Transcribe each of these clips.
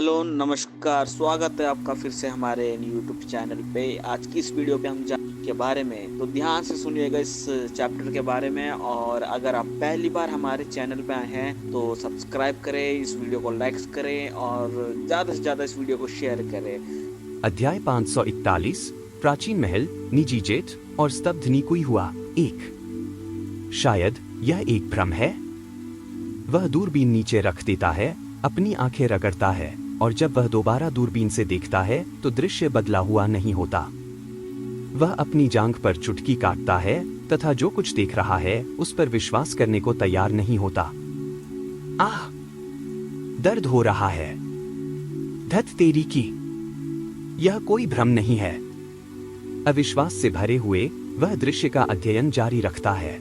Hello, नमस्कार, स्वागत है आपका फिर से हमारे यूट्यूब चैनल पे। आज की इस वीडियो पे हम जानेंगे के बारे में, तो ध्यान से सुनिएगा इस चैप्टर के बारे में। और अगर आप पहली बार हमारे चैनल पे आए हैं तो सब्सक्राइब करें, इस वीडियो को लाइक्स करें और ज़्यादा से ज़्यादा इस वीडियो को शेयर करें। अध्याय 541 प्राचीन महल, निजी जेट और स्तब्ध निकुई हुआ। एक शायद यह एक भ्रम है। वह दूरबीन नीचे रख देता है, अपनी आंखें रगड़ता है और जब वह दोबारा दूरबीन से देखता है तो दृश्य बदला हुआ नहीं होता। वह अपनी जांघ पर चुटकी काटता है तथा जो कुछ देख रहा है उस पर विश्वास करने को तैयार नहीं होता। आह, दर्द हो रहा है। धत तेरी की, यह कोई भ्रम नहीं है। अविश्वास से भरे हुए वह दृश्य का अध्ययन जारी रखता है।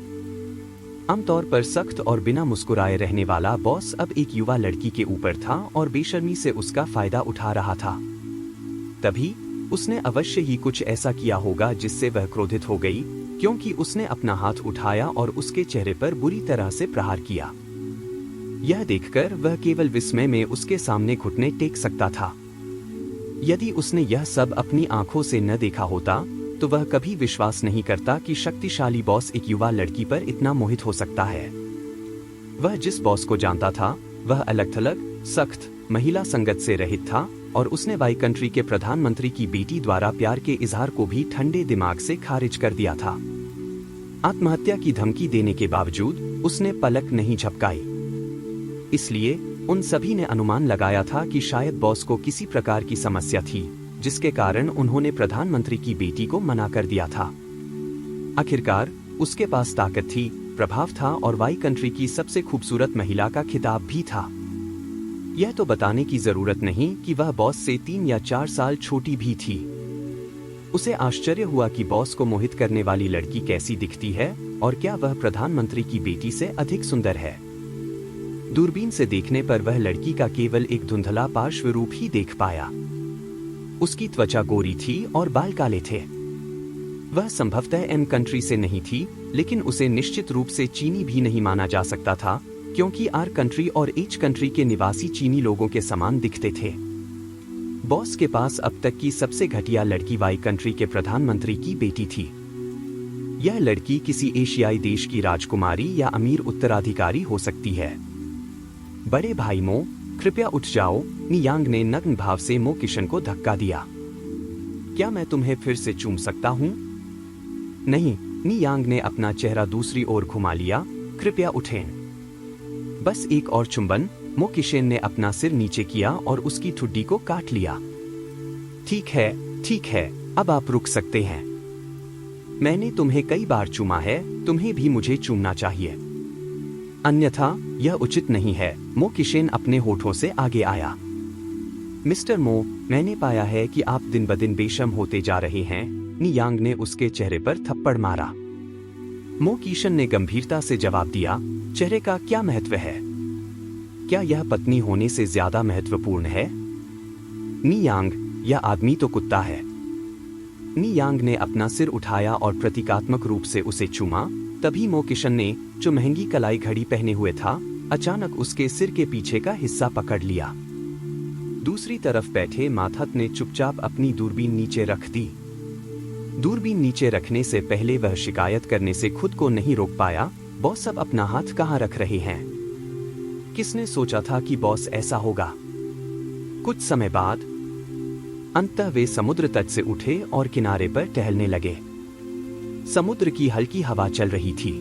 आमतौर पर सख्त और बिना मुस्कुराए रहने वाला बॉस अब एक युवा लड़की के ऊपर था और बेशर्मी से उसका फायदा उठा रहा था। तभी उसने अवश्य ही कुछ ऐसा किया होगा जिससे वह क्रोधित हो गई, क्योंकि उसने अपना हाथ उठाया और उसके चेहरे पर बुरी तरह से प्रहार किया। यह देखकर वह केवल विस्मय में उसके सामने घुटने टेक सकता था। यदि उसने यह सब अपनी आंखों से न देखा होता तो वह कभी विश्वास नहीं करता कि शक्तिशाली बॉस एक युवा लड़की पर इतना मोहित हो सकता है। वह जिस बॉस को जानता था वह अलग थलग, सख्त, महिला संगत से रहित था और उसने वाई कंट्री के प्रधानमंत्री की बेटी द्वारा प्यार के इजहार को भी ठंडे दिमाग से खारिज कर दिया था। आत्महत्या की धमकी देने के बावजूद उसने पलक नहीं झपकाई। इसलिए उन सभी ने अनुमान लगाया था कि शायद बॉस को किसी प्रकार की समस्या थी, जिसके कारण उन्होंने प्रधानमंत्री की बेटी को मना कर दिया था। आखिरकार उसके पास ताकत थी, प्रभाव था और वाई कंट्री की सबसे खूबसूरत महिला का खिताब भी था। यह तो बताने की जरूरत नहीं कि वह बॉस से 3 या 4 साल छोटी भी थी। उसे आश्चर्य हुआ कि बॉस को मोहित करने वाली लड़की कैसी दिखती है और क्या वह प्रधानमंत्री की बेटी से अधिक सुंदर है। दूरबीन से देखने पर वह लड़की का केवल एक धुंधला पार्श्व रूप ही देख पाया। उसकी त्वचा गोरी थी और बाल काले थे। वह संभवतः एम कंट्री से नहीं थी, लेकिन उसे निश्चित रूप से चीनी भी नहीं माना जा सकता था, क्योंकि आर कंट्री और एच कंट्री के निवासी चीनी लोगों के समान दिखते थे। बॉस के पास अब तक की सबसे घटिया लड़की वाई कंट्री के प्रधानमंत्री की बेटी थी। यह लड़की किसी एशियाई देश की राजकुमारी या अमीर उत्तराधिकारी हो सकती है। बड़े भाई मो, कृपया उठ जाओ, नियांग ने नग्न भाव से मो किशन को धक्का दिया। क्या मैं तुम्हें फिर से चूम सकता हूँ? नहीं, नियांग ने अपना चेहरा दूसरी ओर घुमा लिया। कृपया उठें। बस एक और चुंबन। मो किशन ने अपना सिर नीचे किया और उसकी ठुड्डी को काट लिया। ठीक है, अब आप रुक सकते हैं। मैंने तुम्हें कई बार चूमा है, तुम्हें भी मुझे चूमना चाहिए। अन्यथा यह उचित नहीं है। मो किशन अपने होठों से आगे आया। मिस्टर मो, मैंने पाया है कि आप दिन ब दिन बेशर्म होते जा रहे हैं। नियांग ने उसके चेहरे पर थप्पड़ मारा। मो किशन ने गंभीरता से जवाब दिया, चेहरे का क्या महत्व है? क्या यह पत्नी होने से ज्यादा महत्वपूर्ण है? नियांग, यह आदमी तो कुत्ता है। नियांग ने अपना सिर उठाया और प्रतीकात्मक रूप से उसे चूमा। तभी मो किशन ने, जो महंगी कलाई घड़ी पहने हुए था, अचानक उसके सिर के पीछे का हिस्सा पकड़ लिया। दूसरी तरफ बैठे माथत ने चुपचाप अपनी दूरबीन नीचे रख दी। दूरबीन नीचे रखने से पहले वह शिकायत करने से खुद को नहीं रोक पाया, बॉस अब अपना हाथ कहाँ रख रहे हैं? किसने सोचा था कि बॉस ऐसा होगा? कुछ समय बाद अंततः वे समुद्र तट से उठे और किनारे पर टहलने लगे। समुद्र की हल्की हवा चल रही थी।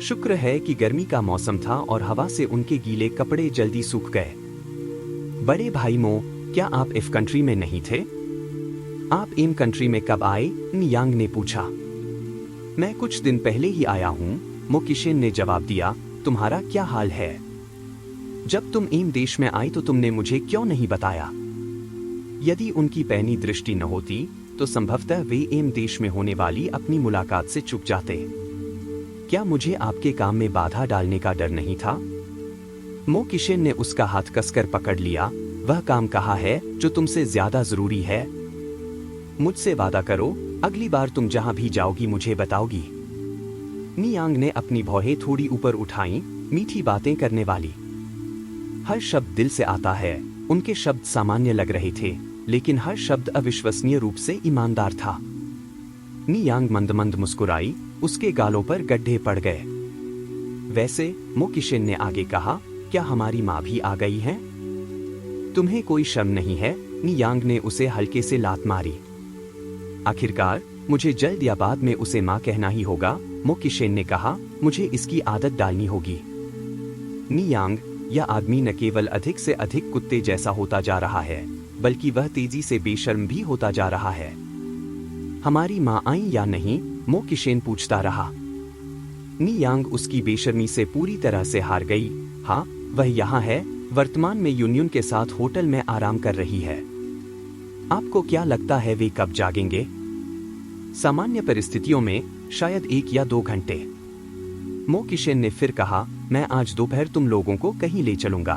शुक्र है कि गर्मी का मौसम था और हवा से उनके गीले कपड़े जल्दी सूख गए। बड़े भाई मो, क्या आप इफ कंट्री में नहीं थे? आप एम कंट्री में कब आए? नियांग ने पूछा। मैं कुछ दिन पहले ही आया हूँ, मो किशन ने जवाब दिया। तुम्हारा क्या हाल है? जब तुम एम देश में आई तो तुमने मुझे क्यों नहीं बताया? यदि उनकी पैनी दृष्टि न होती तो संभवतः वे एम देश में होने वाली अपनी मुलाकात से चूक जाते। क्या मुझे आपके काम में बाधा डालने का डर नहीं था? मो किशन ने उसका हाथ कसकर पकड़ लिया। वह काम कहा है जो तुमसे ज्यादा जरूरी है। मुझसे वादा करो, अगली बार तुम जहां भी जाओगी मुझे बताओगी। नियांग ने अपनी भौहें थोड़ी ऊपर उठाई, मीठी बातें करने वाली। हर शब्द दिल से आता है, उनके शब्द सामान्य लग रहे थे, लेकिन हर शब्द अविश्वसनीय रूप से ईमानदार था। नी यांग मंद मंद मुस्कुराई, उसके गालों पर गड्ढे पड़ गए। वैसे, मो किशेन ने आगे कहा, क्या हमारी माँ भी आ गई है? तुम्हें कोई शर्म नहीं है? नी यांग ने उसे हल्के से लात मारी। आखिरकार, मुझे जल्द या बाद में उसे माँ कहना ही होगा, मो किशेन ने कहा, मुझे इसकी आदत डालनी होगी। नी यांग, यह आदमी न केवल अधिक से अधिक कुत्ते जैसा होता जा रहा है, बल्कि वह तेजी से बेशर्म भी होता जा रहा है। हमारी माँ आई या नहीं? मो किशेन पूछता रहा। नी यांग उसकी बेशर्मी से पूरी तरह से हार गई। हाँ, वह यहाँ है, वर्तमान में यूनियन के साथ होटल में आराम कर रही है। आपको क्या लगता है वे कब जागेंगे? सामान्य परिस्थितियों में शायद 1 या 2 घंटे। मो किशेन ने फिर कहा, मैं आज दोपहर तुम लोगों को कहीं ले चलूंगा।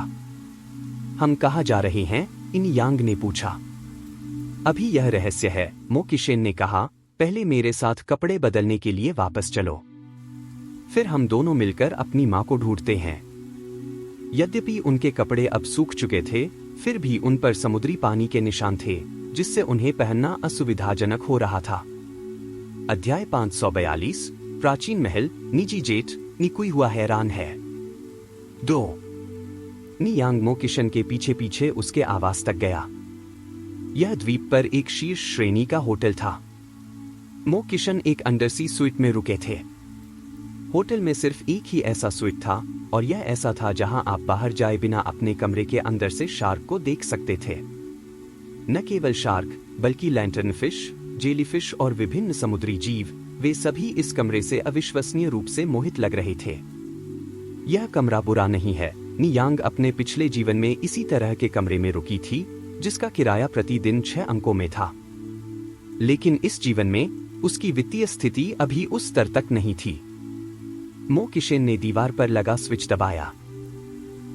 हम कहाँ जा रहे हैं? इन यांग ने पूछा। अभी यह रहस्य है, मो किशेन ने कहा, पहले मेरे साथ कपड़े बदलने के लिए वापस चलो। फिर हम दोनों मिलकर अपनी माँ को ढूंढते हैं। यद्यपि उनके कपड़े अब सूख चुके थे, फिर भी उन पर समुद्री पानी के निशान थे, जिससे उन्हें पहनना असुविधाजनक हो रहा था। अध्याय 542, प्राचीन महल, निजी जेट, निकुई हुआ हैरान है। 2 नी यांग मो किशन के पीछे पीछे उसके आवास तक गया। यह द्वीप पर एक शीर्ष श्रेणी का होटल था। मो किशन एक अंडरसी स्वीट में रुके थे। होटल में सिर्फ एक ही ऐसा स्वीट था, और यह ऐसा था जहां आप बाहर जाए बिना अपने कमरे के अंदर से शार्क को देख सकते थे। न केवल शार्क, बल्कि लैंटर्न फिश, जेलीफिश और विभिन्न समुद्री जीव, वे सभी इस कमरे से अविश्वसनीय रूप से मोहित लग रहे थे। यह कमरा बुरा नहीं है। नी यांग अपने पिछले जीवन में इसी तरह के कमरे में रुकी थी, जिसका किराया प्रतिदिन 6 अंकों में था। लेकिन इस जीवन में उसकी वित्तीय स्थिति अभी उस स्तर तक नहीं थी। मो किशेन ने दीवार पर लगा स्विच दबाया।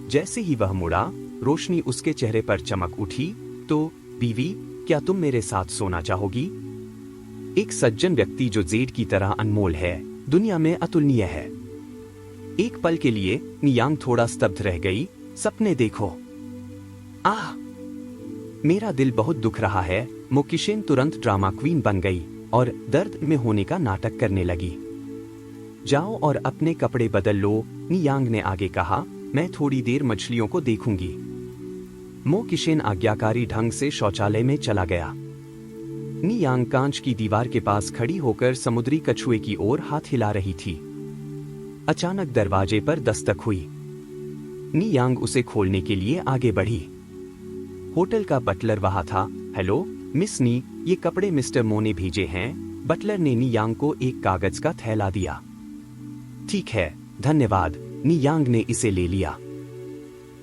जैसे ही वह मुड़ा, रोशनी उसके चेहरे पर चमक उठी। तो बीवी, क्या तुम मेरे साथ सोना चाहोगी? एक सज्जन व्यक्ति जो जेड की तरह अनमोल है, दुनिया में अतुलनीय है। एक पल के लिए नियांग थोड़ा स्तब्ध रह गई। सपने देखो। आह, मेरा दिल बहुत दुख रहा है। मो किशेन तुरंत ड्रामा क्वीन बन गई और दर्द में होने का नाटक करने लगी। जाओ और अपने कपड़े बदल लो, नियांग ने आगे कहा, मैं थोड़ी देर मछलियों को देखूंगी। मो किशेन आज्ञाकारी ढंग से शौचालय में चला गया। नियांग कांच की दीवार के पास खड़ी होकर समुद्री कछुए की ओर हाथ हिला रही थी। अचानक दरवाजे पर दस्तक हुई। नियांग उसे खोलने के लिए आगे बढ़ी। होटल का बटलर वहां था। हेलो मिस नी, ये कपड़े मिस्टर मो ने भेजे हैं। बटलर ने नियांग को एक कागज का थैला दिया। ठीक है, धन्यवाद। नियांग ने इसे ले लिया।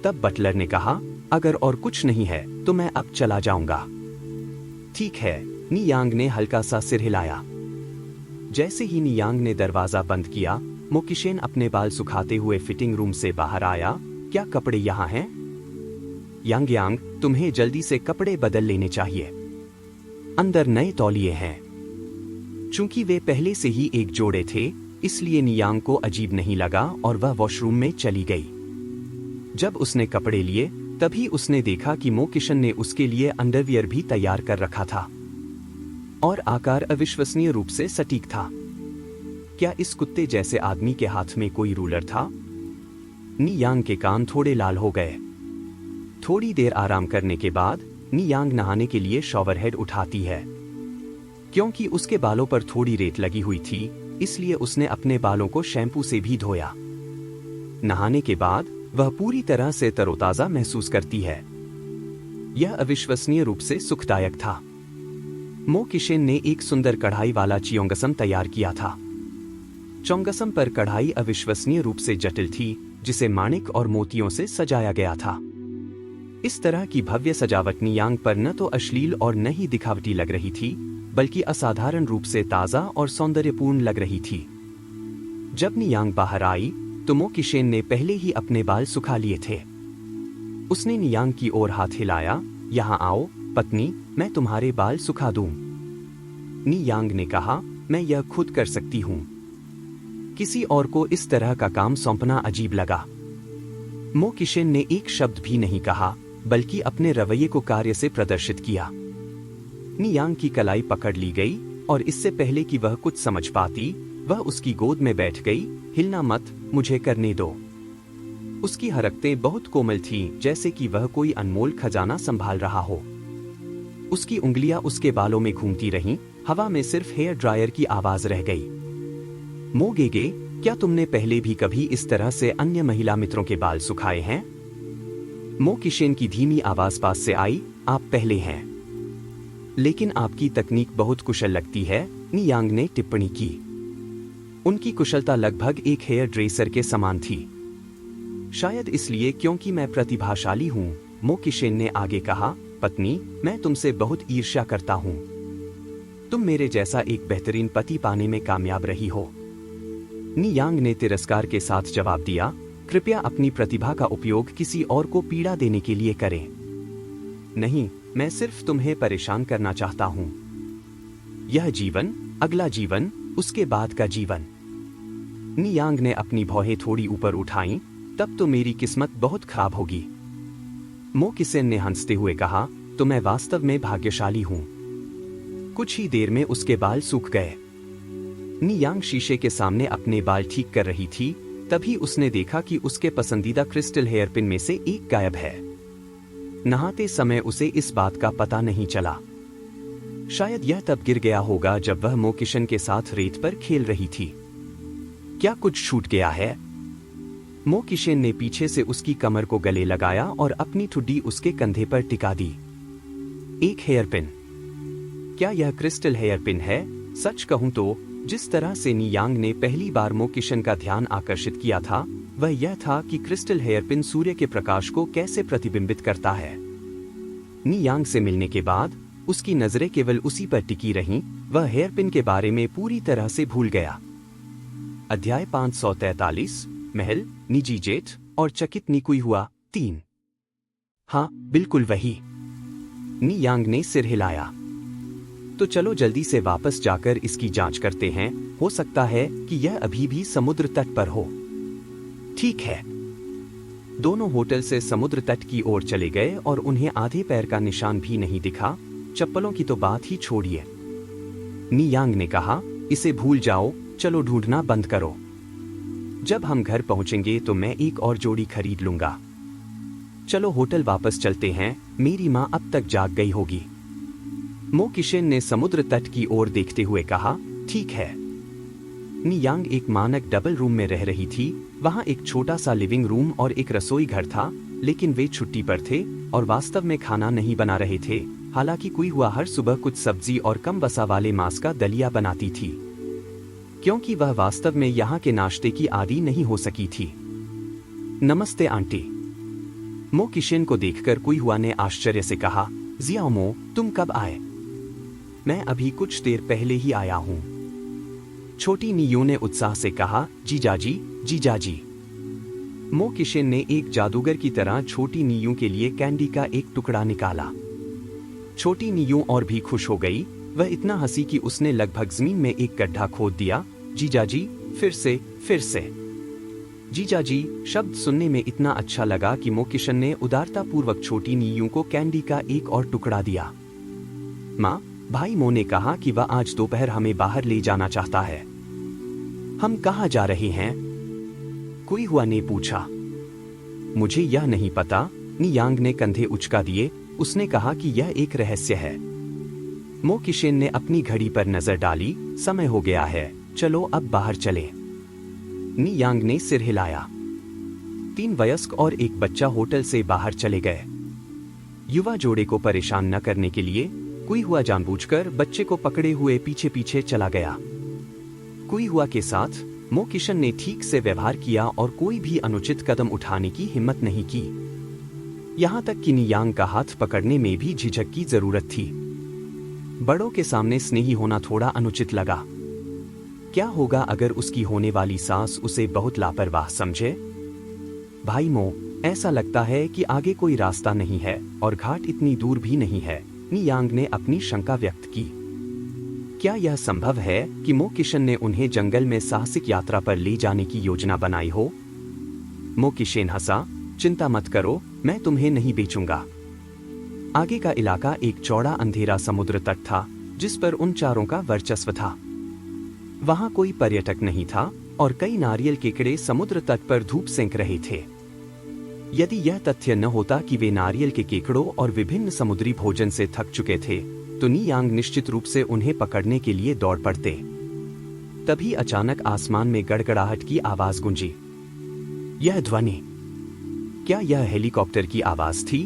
तब बटलर ने कहा, अगर और कुछ नहीं है तो मैं अब चला जाऊंगा। ठीक है, नियांग ने हल्का सा सिर हिलाया। जैसे ही नियांग ने दरवाजा बंद किया, मो किशेन अपने बाल सुखाते हुए फिटिंग रूम से बाहर आया। क्या कपड़े यहाँ हैं? यांग यांग, तुम्हें जल्दी से कपड़े बदल लेने चाहिए। अंदर नए तौलिए हैं। चूंकि वे पहले से ही एक जोड़े थे, इसलिए नियांग को अजीब नहीं लगा और वह वॉशरूम में चली गई। जब उसने कपड़े लिए, तभी उसने देखा कि मो किशन ने उसके लिए अंडरवियर भी तैयार कर रखा था और आकार अविश्वसनीय रूप से सटीक था। क्या इस कुत्ते जैसे आदमी के हाथ में कोई रूलर था? नियांग के कान थोड़े लाल हो गए। थोड़ी देर आराम करने के बाद नियांग नहाने के लिए शॉवर हेड उठाती है। क्योंकि उसके बालों पर थोड़ी रेत लगी हुई थी, इसलिए उसने अपने बालों को शैम्पू से भी धोया। नहाने के बाद वह पूरी तरह से तरोताजा महसूस करती है। यह अविश्वसनीय रूप से सुखदायक था। मो किशेन ने एक सुंदर कढ़ाई वाला चियोंगसम तैयार किया था। चोंगसम पर कढ़ाई अविश्वसनीय रूप से जटिल थी, जिसे माणिक और मोतियों से सजाया गया था। इस तरह की भव्य सजावट नियांग पर न तो अश्लील और न ही दिखावटी लग रही थी, बल्कि असाधारण रूप से ताजा और सौंदर्यपूर्ण लग रही थी। जब नियांग बाहर आई, तो मो किशेन ने पहले ही अपने बाल सुखा लिए थे। उसने नियांग की ओर हाथ हिलाया। यहाँ आओ पत्नी, मैं तुम्हारे बाल सुखा दूं। नियांग ने कहा, मैं यह खुद कर सकती हूँ। किसी और को इस तरह का काम सौंपना अजीब लगा। मो किशेन ने एक शब्द भी नहीं कहा, बल्कि अपने रवैये को कार्य से प्रदर्शित किया। नियांग की कलाई पकड़ ली गई और इससे पहले कि वह कुछ समझ पाती, वह उसकी गोद में बैठ गई। हिलना मत, मुझे करने दो। उसकी हरकतें बहुत कोमल थीं, जैसे कि वह कोई अनमोल खजाना संभाल रहा हो। उसकी उंगलियां उसके बालों में घूमती रहीं, हवा में सिर्फ हेयर ड्रायर की आवाज रह गई। मो गेगे, क्या तुमने पहले भी कभी इस तरह से अन्य महिला मित्रों के बाल सुखाए हैं? मो किशेन की धीमी आवाज पास से आई, आप पहले हैं। लेकिन आपकी तकनीक बहुत कुशल लगती है, नियांग ने टिप्पणी की। उनकी कुशलता लगभग एक हेयर ड्रेसर के समान थी। शायद इसलिए क्योंकि मैं प्रतिभाशाली हूं, मो किशेन ने आगे कहा। पत्नी, मैं तुमसे बहुत ईर्ष्या करता हूं। तुम मेरे जैसा एक बेहतरीन पति पाने में कामयाब रही हो। नियांग ने तिरस्कार के साथ जवाब दिया, कृपया अपनी प्रतिभा का उपयोग किसी और को पीड़ा देने के लिए करें। नहीं, मैं सिर्फ तुम्हें परेशान करना चाहता हूं। यह जीवन, अगला जीवन, उसके बाद का जीवन। नियांग ने अपनी भौहें थोड़ी ऊपर उठाईं, तब तो मेरी किस्मत बहुत खराब होगी। मो किशेन ने हंसते हुए कहा, तो मैं वास्तव में भाग्यशाली हूं। कुछ ही देर में उसके बाल सूख गए। नियांग शीशे के सामने अपने बाल ठीक कर रही थी, तभी उसने देखा कि उसके पसंदीदा क्रिस्टल हेयरपिन में से एक गायब है। नहाते समय उसे इस बात का पता नहीं चला। शायद यह तब गिर गया होगा जब वह मो किशेन के साथ रेत पर खेल रही थी। क्या कुछ छूट गया है? मो किशेन ने पीछे से उसकी कमर को गले लगाया और अपनी ठुड्डी उसके कंधे पर टिका दी। एक हेयरपिन। क्या यह क्रिस्टल हेयरपिन है? सच कहूं तो जिस तरह से नियांग ने पहली बार मो किशेन का ध्यान आकर्षित किया था, वह यह था कि क्रिस्टल हेयरपिन सूर्य के प्रकाश को कैसे प्रतिबिंबित करता है। नियांग से मिलने के बाद उसकी नजरें केवल उसी पर टिकी रहीं, वह हेयरपिन के बारे में पूरी तरह से भूल गया। अध्याय 543, महल, निजी जेट और चकित निकुई हुआ 3। हाँ, बिल्कुल वही। नियांग ने सिर हिलाया। तो चलो जल्दी से वापस जाकर इसकी जांच करते हैं, हो सकता है कि यह अभी भी समुद्र तट पर हो। ठीक है। दोनों होटल से समुद्र तट की ओर चले गए और उन्हें आधे पैर का निशान भी नहीं दिखा। चप्पलों की तो बात ही छोड़िए। नियांग ने कहा, इसे भूल जाओ, चलो ढूंढना बंद करो। जब हम घर पहुंचेंगे तो मैं एक और जोड़ी खरीद लूंगा। चलो होटल वापस चलते हैं, मेरी माँ अब तक जाग गई होगी। मो किशेन ने समुद्र तट की ओर देखते हुए कहा, ठीक है। नियांग एक मानक डबल रूम में रह रही थी। वहां एक छोटा सा लिविंग रूम और एक रसोई घर था, लेकिन वे छुट्टी पर थे और वास्तव में खाना नहीं बना रहे थे। हालांकि कुई हुआ हर सुबह कुछ सब्जी और कम वसा वाले मांस का दलिया बनाती थी, क्योंकि वह वास्तव में यहाँ के नाश्ते की आदी नहीं हो सकी थी। नमस्ते आंटी। मो किशेन को देखकर कुई हुआ ने आश्चर्य से कहा, जियाओ मो, तुम कब आए? मैं अभी कुछ देर पहले ही आया हूँ। छोटी नियू ने उत्साह से कहा, जीजाजी, जीजाजी। मो किशेन ने एक जादूगर की तरह छोटी नियू के लिए कैंडी का एक टुकड़ा निकाला। छोटी नियू और भी खुश हो गई। वह इतना हंसी कि उसने लगभग जमीन में एक गड्ढा खोद दिया। जीजाजी, फिर से, फिर से। जीजाजी शब्द सुनने में इतना अच्छा लगा कि मो किशेन ने उदारतापूर्वक छोटी नियू को कैंडी का एक और टुकड़ा दिया। माँ, भाई मो ने कहा कि वह आज दोपहर हमें बाहर ले जाना चाहता है। हम कहाँ जा रहे हैं? कुई हुआ ने पूछा। मुझे यह नहीं पता, नियांग ने कंधे उचका दिए। उसने कहा कि यह एक रहस्य है। मो किशेन ने अपनी घड़ी पर नजर डाली। समय हो गया है, चलो अब बाहर चले। नियांग ने सिर हिलाया। 3 वयस्क और एक बच्चा होटल से बाहर चले गए। युवा जोड़े को परेशान न करने के लिए कुई हुआ जानबूझकर बच्चे को पकड़े हुए पीछे पीछे चला गया। कुई हुआ के साथ मो किशेन ने ठीक से व्यवहार किया और कोई भी अनुचित कदम उठाने की हिम्मत नहीं की। यहाँ तक कि नियांग का हाथ पकड़ने में भी झिझक की जरूरत थी। बड़ों के सामने स्नेही होना थोड़ा अनुचित लगा। क्या होगा अगर उसकी होने वाली सास उसे बहुत लापरवाह समझे? भाई मो, ऐसा लगता है कि आगे कोई रास्ता नहीं है और घाट इतनी दूर भी नहीं है, नियांग ने अपनी शंका व्यक्त की। क्या यह संभव है कि मो किशेन ने उन्हें जंगल में साहसिक यात्रा पर ले जाने की योजना बनाई हो? मो किशेन हंसा, चिंता मत करो, मैं तुम्हें नहीं बेचूंगा। आगे का इलाका एक चौड़ा अंधेरा समुद्र तट था जिस पर उन चारों का वर्चस्व था। वहां कोई पर्यटक नहीं था और कई नारियल केकड़े समुद्र तट पर धूप सेंक रहे थे। यदि यह तथ्य न होता कि वे नारियल के केकड़ों और विभिन्न समुद्री भोजन से थक चुके थे तो नी यांग निश्चित रूप से उन्हें पकड़ने के लिए दौड़ पड़ते। तभी अचानक आसमान में गड़गड़ाहट की आवाज गूंजी। यह ध्वनि, क्या यह हेलीकॉप्टर की आवाज थी?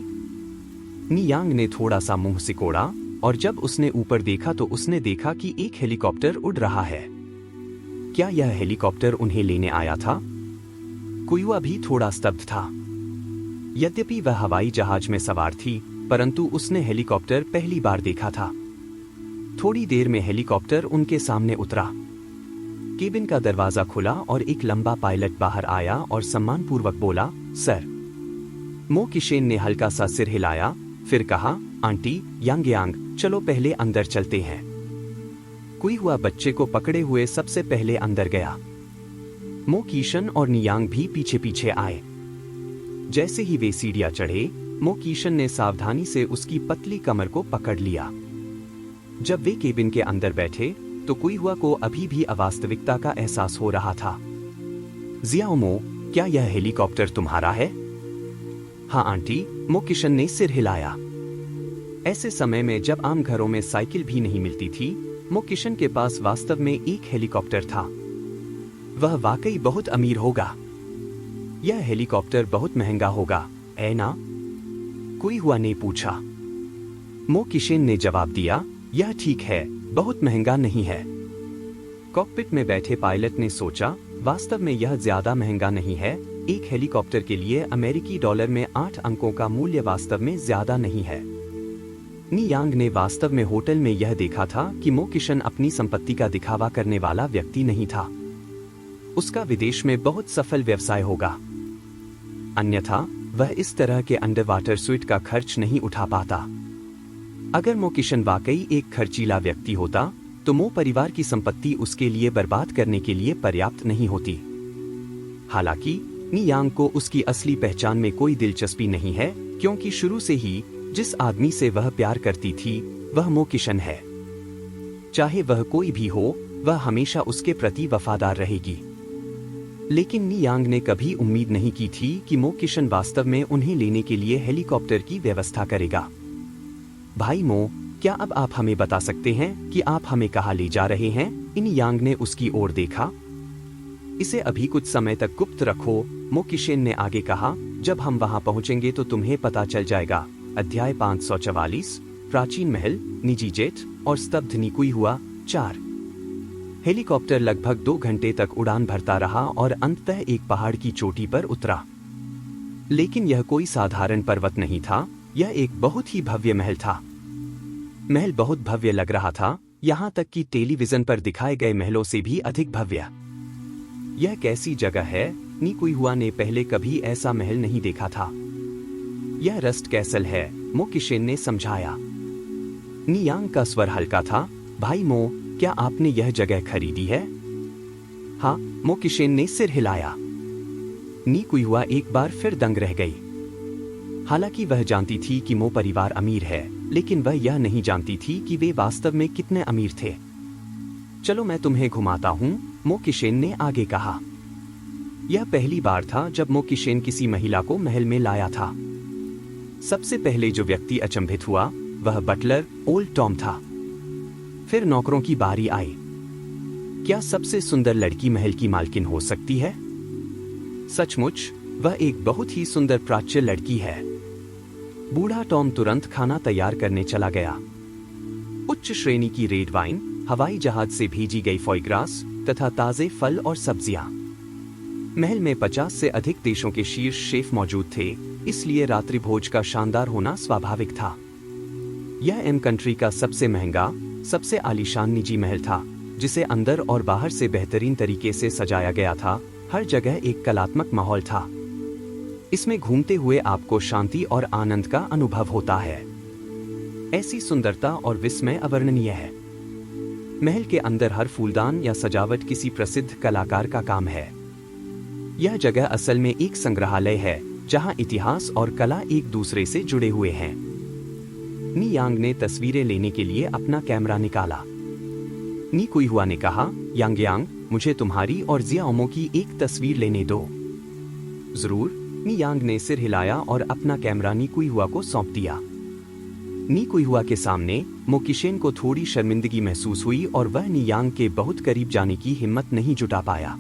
नी यांग ने थोड़ा सा मुंह सिकोड़ा और जब उसने ऊपर देखा तो उसने देखा कि एक हेलीकॉप्टर उड़ रहा है। क्या यह हेलीकॉप्टर उन्हें लेने आया था? कुयुआ भी थोड़ा स्तब्ध था। यद्यपि वह हवाई जहाज में सवार थी, परंतु उसने हेलीकॉप्टर पहली बार देखा था। थोड़ी देर में हेलीकॉप्टर उनके सामने उतरा। केबिन का दरवाजा खुला और एक लंबा पायलट बाहर आया और सम्मानपूर्वक बोला, सर। मो किशेन ने हल्का सा सिर हिलाया, फिर कहा, आंटी यांग, चलो पहले अंदर चलते हैं। कोई हुआ बच्चे को पकड़े हुए सबसे पहले अंदर गया। मो किशन और नियांग भी पीछे पीछे आए। जैसे ही वे सीढ़ियां चढ़े, मो किशन ने सावधानी से उसकी पतली कमर को पकड़ लिया। जब वे केबिन के अंदर बैठे तो कोई हुआ को अभी भी अवास्तविकता का एहसास हो रहा था। जियाओमो, क्या यह हेलीकॉप्टर तुम्हारा है? हाँ आंटी, मो किशन ने सिर हिलाया। ऐसे समय में जब आम घरों में साइकिल भी नहीं मिलती थी, मो किशन के पास वास्तव में एक हेलीकॉप्टर था। वह वाकई बहुत अमीर होगा। यह हेलीकॉप्टर बहुत महंगा होगा, है ना? कोई हुआ ने पूछा। मो किशन ने जवाब दिया, यह ठीक है, बहुत महंगा नहीं है। कॉकपिट में बैठे पायलट ने सोचा, वास्तव में यह ज्यादा महंगा नहीं है। एक हेलीकॉप्टर के लिए अमेरिकी डॉलर में 8 अंकों का मूल्य वास्तव में ज्यादा नहीं है। नी यांग ने वास्तव में होटल में यह देखा था कि मो किशन अपनी संपत्ति का दिखावा करने वाला व्यक्ति नहीं था। उसका विदेश में बहुत सफल व्यवसाय होगा, अन्यथा वह इस तरह के अंडरवाटर स्वीट का खर्च नहीं उठा पाता। अगर मो किशन वाकई एक खर्चीला व्यक्ति होता तो मो परिवार की संपत्ति उसके लिए बर्बाद करने के लिए पर्याप्त नहीं होती। हालांकि नी यांग को उसकी असली पहचान में कोई दिलचस्पी नहीं है, क्योंकि शुरू से ही जिस आदमी से वह प्यार करती थी वह मो किशन है। चाहे वह कोई भी हो, वह हमेशा उसके प्रति वफादार रहेगी। लेकिन नी यांग ने कभी उम्मीद नहीं की थी कि मो किशन वास्तव में उन्हें लेने के लिए हेलीकॉप्टर की व्यवस्था करेगा। भाई मो, क्या अब आप हमें बता सकते हैं कि आप हमें कहाँ ले जा रहे हैं? इन यांग ने उसकी ओर देखा। इसे अभी कुछ समय तक गुप्त रखो, मो किशन ने आगे कहा। जब हम वहां पहुंचेंगे तो तुम्हें पता चल जाएगा। अध्याय 544, प्राचीन महल, निजी जेट और स्तब्ध निकुई हुआ 4। हेलीकॉप्टर लगभग 2 घंटे तक उड़ान भरता रहा और अंततः एक पहाड़ की चोटी पर उतरा। लेकिन यह कोई साधारण पर्वत नहीं था, यह एक बहुत ही भव्य महल था। महल बहुत भव्य लग रहा था, यहाँ तक कि टेलीविजन पर दिखाए गए महलों से भी अधिक भव्य। यह कैसी जगह है? निकुई हुआ ने पहले कभी ऐसा महल नहीं देखा था। यह रस्ट कैसल है, मो किशन ने समझाया। नी यांग का स्वर हल्का था। भाई मो, क्या आपने यह जगह खरीदी है? हाँ, मो किशन ने सिर हिलाया। निकुई हुआ एक बार फिर दंग रह गई। हालांकि वह जानती थी कि मो परिवार अमीर है, लेकिन वह यह नहीं जानती थी कि वे वास्तव में कितने अमीर थे। चलो मैं तुम्हें घुमाता हूँ, मो किशन ने आगे कहा। यह पहली बार था जब मो किशन किसी महिला को महल में लाया था। सबसे पहले जो व्यक्ति अचंभित हुआ वह बटलर ओल्ड टॉम था। फिर नौकरों की बारी आई। क्या सबसे सुंदर लड़की महल की मालकिन हो सकती है? सचमुच वह एक बहुत ही सुंदर प्राच्य लड़की है। बूढ़ा टॉम तुरंत खाना तैयार करने चला गया। उच्च श्रेणी की रेड वाइन, हवाई जहाज से भेजी गई फॉयग्रास तथा ताजे फल और सब्जियां। महल में 50 से अधिक देशों के शीर्ष शेफ मौजूद थे, इसलिए रात्रि भोज का शानदार होना स्वाभाविक था। यह एम कंट्री का सबसे महंगा, सबसे आलीशान निजी महल था, जिसे अंदर और बाहर से बेहतरीन तरीके से सजाया गया था। हर जगह एक कलात्मक माहौल था। इसमें घूमते हुए आपको शांति और आनंद का अनुभव होता है। ऐसी सुंदरता और विस्मय अवर्णनीय है। महल के अंदर हर फूलदान या सजावट किसी प्रसिद्ध कलाकार का काम है। यह जगह असल में एक संग्रहालय है, जहां इतिहास और कला एक दूसरे से जुड़े हुए हैं। नी यांग ने तस्वीरें लेने के लिए अपना कैमरा निकाला। नी कुई हुआ ने कहा, यांग यांग, मुझे तुम्हारी और जियाओमो की एक तस्वीर लेने दो। जरूर, नी यांग ने सिर हिलाया और अपना कैमरा नी कुई हुआ को सौंप दिया। नी कुई हुआ के सामने मो किशेन को थोड़ी शर्मिंदगी महसूस हुई और वह नी यांग के बहुत करीब जाने की हिम्मत नहीं जुटा पाया।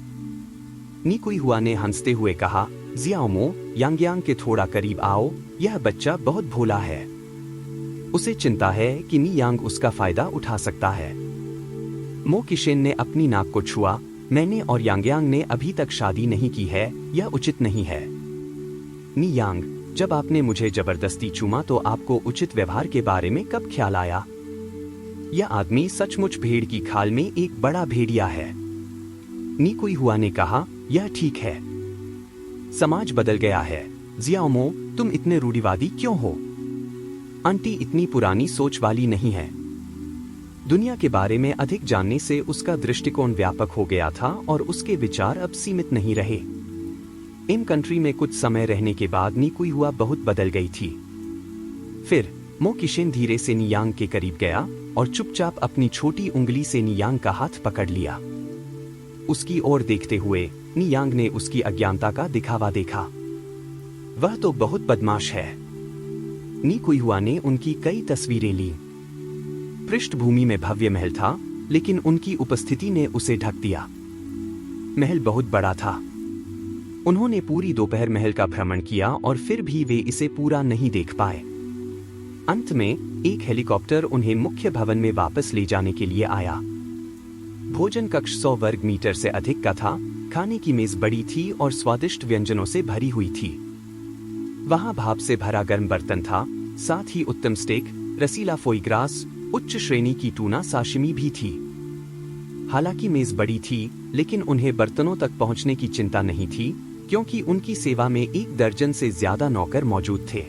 नी कुई हुआ ने हंसते हुए कहा, जियाओमो, यांग यांग के थोड़ा करीब आओ, यह बच्चा बहुत भोला है। उसे चिंता है कि नी यांग उसका फायदा उठा सकता है। मो किशेन ने अपनी नाक को छुआ, मैंने और यांग यांग ने अभी तक शादी नहीं की है, यह उचित नहीं है। नी यांग, जब आपने मुझे जबरदस्ती चूमा तो आपको उचित व्यवहार के बारे में कब ख्याल आया? यह आदमी सचमुच भेड़ की खाल में एक बड़ा भेड़िया है। नी कुई हुआ ने कहा, यह ठीक है। समाज बदल गया है। जियाओमो, तुम इतने रूढ़िवादी क्यों हो? आंटी इतनी पुरानी सोच वाली नहीं है। दुनिया के बारे में अधिक जानने से उसका दृष्टिकोण व्यापक हो गया था और उसके विचार अब सीमित नहीं रहे। इन कंट्री में कुछ समय रहने के बाद नी कुई हुआ बहुत बदल गई थी। फिर मो किशेन धीरे से नी यांग के करीब गया और चुपचाप अपनी छोटी उंगली से नी यांग का हाथ पकड़ लिया। उसकी ओर देखते हुए नी यांग ने उसकी अज्ञानता का दिखावा देखा। वह तो बहुत बदमाश है। नी कुई हुआ ने उनकी कई तस्वीरें ली। पृष्ठभूमि में भव्य महल था, लेकिन उनकी उपस्थिति ने उसे ढक दिया। महल बहुत बड़ा था। उन्होंने पूरी दोपहर महल का भ्रमण किया और फिर भी वे इसे पूरा नहीं देख पाए। अंत में एक हेलीकॉप्टर उन्हें मुख्य भवन में वापस ले जाने के लिए आया। भोजन कक्ष 100 वर्ग मीटर से अधिक का था। खाने की मेज बड़ी थी और स्वादिष्ट व्यंजनों से भरी हुई थी। वहां भाप से भरा गर्म बर्तन था, साथ ही उत्तम स्टेक, रसीला फोई ग्रास, उच्च श्रेणी की टूना साशिमी भी थी। हालांकि मेज बड़ी थी, लेकिन उन्हें बर्तनों तक पहुंचने की चिंता नहीं थी, क्योंकि उनकी सेवा में 1 दर्जन से ज्यादा नौकर मौजूद थे।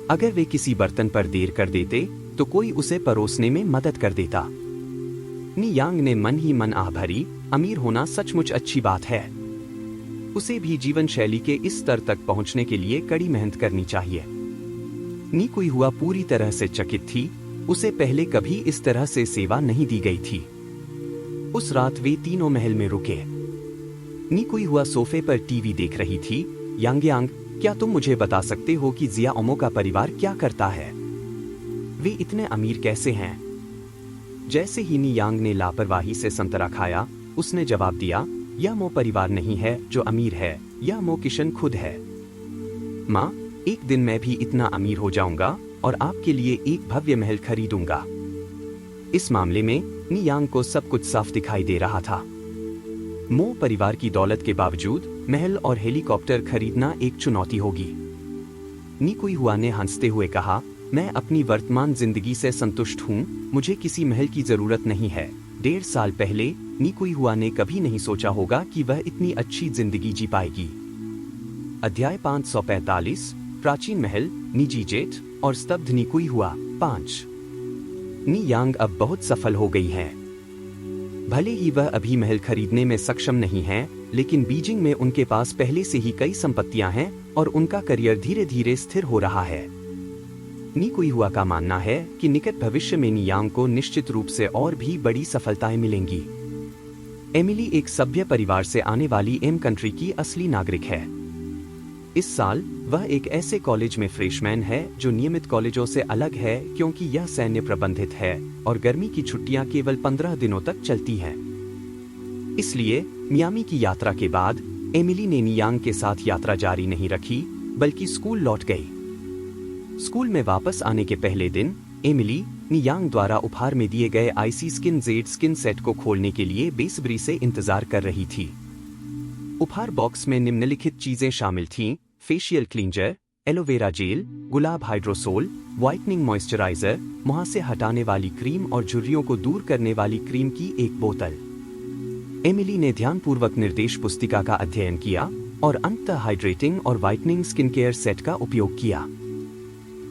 अगर वे किसी बर्तन पर देर कर देते तो कोई उसे परोसने में मदद कर देता। नी यांग ने मन ही मन आह भरी, अमीर होना सचमुच अच्छी बात है। उसे भी जीवन शैली के इस स्तर तक पहुंचने के लिए कड़ी मेहनत करनी चाहिए। नी कुई हुआ पूरी तरह से चकित थी। उसे पहले कभी इस तरह से सेवा नहीं दी गई थी। उस रात वे तीनों महल में रुके। नी कुई हुआ सोफे पर टीवी देख रही थी। यांग यांग, क्या तुम मुझे बता सकते हो कि जियाओमो का परिवार क्या करता है? वे इतने अमीर कैसे हैं? जैसे ही नी यांग ने लापरवाही से संतरा खाया, उसने जवाब दिया, यह मो परिवार नहीं है जो अमीर है, यह मो किशन खुद है। माँ, एक दिन मैं भी इतना अमीर हो जाऊंगा और आपके लिए एक भव्य महल खरीदूंगा। इस मामले में नी यांग को सब कुछ साफ दिखाई दे रहा था। मो परिवार की दौलत के बावजूद महल और हेलीकॉप्टर खरीदना एक चुनौती होगी। नी कुई हुआ ने हंसते हुए कहा, मैं अपनी वर्तमान जिंदगी से संतुष्ट हूँ, मुझे किसी महल की जरूरत नहीं है। 1.5 साल पहले नी कुई हुआ ने कभी नहीं सोचा होगा कि वह इतनी अच्छी जिंदगी जी पाएगी। अध्याय 545, प्राचीन महल, निजी जेट और स्तब्ध नी कुई हुआ 5। नी यांग अब बहुत सफल हो गई है। भले ही वह अभी महल खरीदने में सक्षम नहीं है, लेकिन बीजिंग में उनके पास पहले से ही कई संपत्तियां हैं और उनका करियर धीरे धीरे स्थिर हो रहा है। नी कुई हुआ का मानना है कि निकट भविष्य में नी यांग को निश्चित रूप से और भी बड़ी सफलताएं मिलेंगी। एमिली एक सभ्य परिवार से आने वाली एम कंट्री की असली नागरिक है। इस साल वह एक ऐसे कॉलेज में फ्रेशमैन है जो नियमित कॉलेजों से अलग है, क्योंकि यह सैन्य प्रबंधित है और गर्मी की छुट्टियां केवल 15 दिनों तक चलती हैं। इसलिए मियामी की यात्रा के बाद एमिली ने नी यांग के साथ यात्रा जारी नहीं रखी, बल्कि स्कूल लौट गई। स्कूल में वापस आने के पहले दिन एमिली नी यांग द्वारा उपहार में दिए गए IC skin Z skin set को खोलने के लिए बेसब्री से इंतजार कर रही थी। उपहार बॉक्स में निम्नलिखित चीजें शामिल थीं: फेशियल क्लींजर, एलोवेरा जेल, गुलाब हाइड्रोसोल, व्हाइटनिंग मॉइस्चराइजर, मुहासे हटाने वाली क्रीम और झुर्रियों को दूर करने वाली क्रीम की एक बोतल। एमिली ने ध्यानपूर्वक निर्देश पुस्तिका का अध्ययन किया और अंततः हाइड्रेटिंग और व्हाइटनिंग स्किन केयर सेट का उपयोग किया।